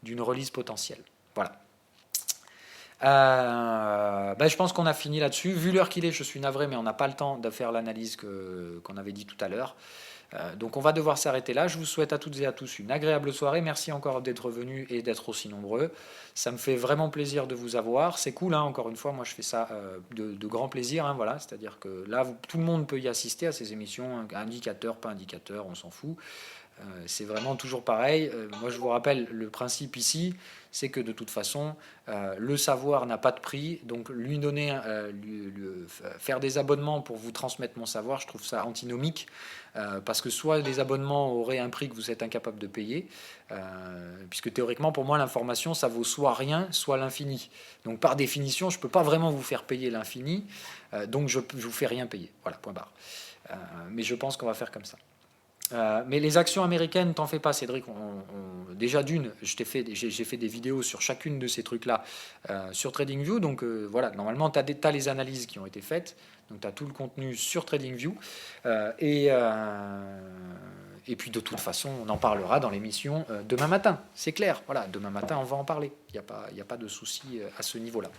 d'une release potentielle. Voilà. Je pense qu'on a fini là-dessus. Vu l'heure qu'il est, je suis navré, mais on n'a pas le temps de faire l'analyse qu'on avait dit tout à l'heure. Donc on va devoir s'arrêter là. Je vous souhaite à toutes et à tous une agréable soirée. Merci encore d'être venus et d'être aussi nombreux. Ça me fait vraiment plaisir de vous avoir. C'est cool, hein, encore une fois, moi je fais ça de grand plaisir. Hein, voilà. C'est-à-dire que là, tout le monde peut y assister à ces émissions. Indicateur, pas indicateur, on s'en fout. C'est vraiment toujours pareil. Moi je vous rappelle, le principe ici, c'est que de toute façon, le savoir n'a pas de prix. Donc lui donner, faire des abonnements pour vous transmettre mon savoir, je trouve ça antinomique. Parce que soit les abonnements auraient un prix que vous êtes incapable de payer, puisque théoriquement pour moi l'information ça vaut soit rien, soit l'infini. Donc par définition je ne peux pas vraiment vous faire payer l'infini, donc je ne vous fais rien payer. Voilà, point barre. Mais je pense qu'on va faire comme ça. Mais les actions américaines, t'en fais pas, Cédric. Déjà d'une, j'ai fait des vidéos sur chacune de ces trucs-là sur TradingView. Donc voilà, normalement, tu as les analyses qui ont été faites. Donc tu as tout le contenu sur TradingView. Et puis de toute façon, on en parlera dans l'émission demain matin. C'est clair. Voilà, demain matin, on va en parler. Il n'y a pas de souci à ce niveau-là.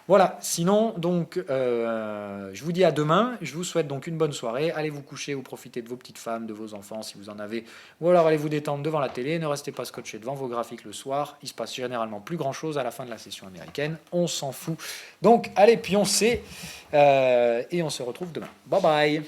Voilà, sinon, donc, je vous dis à demain. Je vous souhaite donc une bonne soirée. Allez vous coucher ou profitez de vos petites femmes, de vos enfants si vous en avez. Ou alors allez vous détendre devant la télé. Ne restez pas scotché devant vos graphiques le soir. Il se passe généralement plus grand-chose à la fin de la session américaine. On s'en fout. Donc, allez pioncer. Et on se retrouve demain. Bye bye.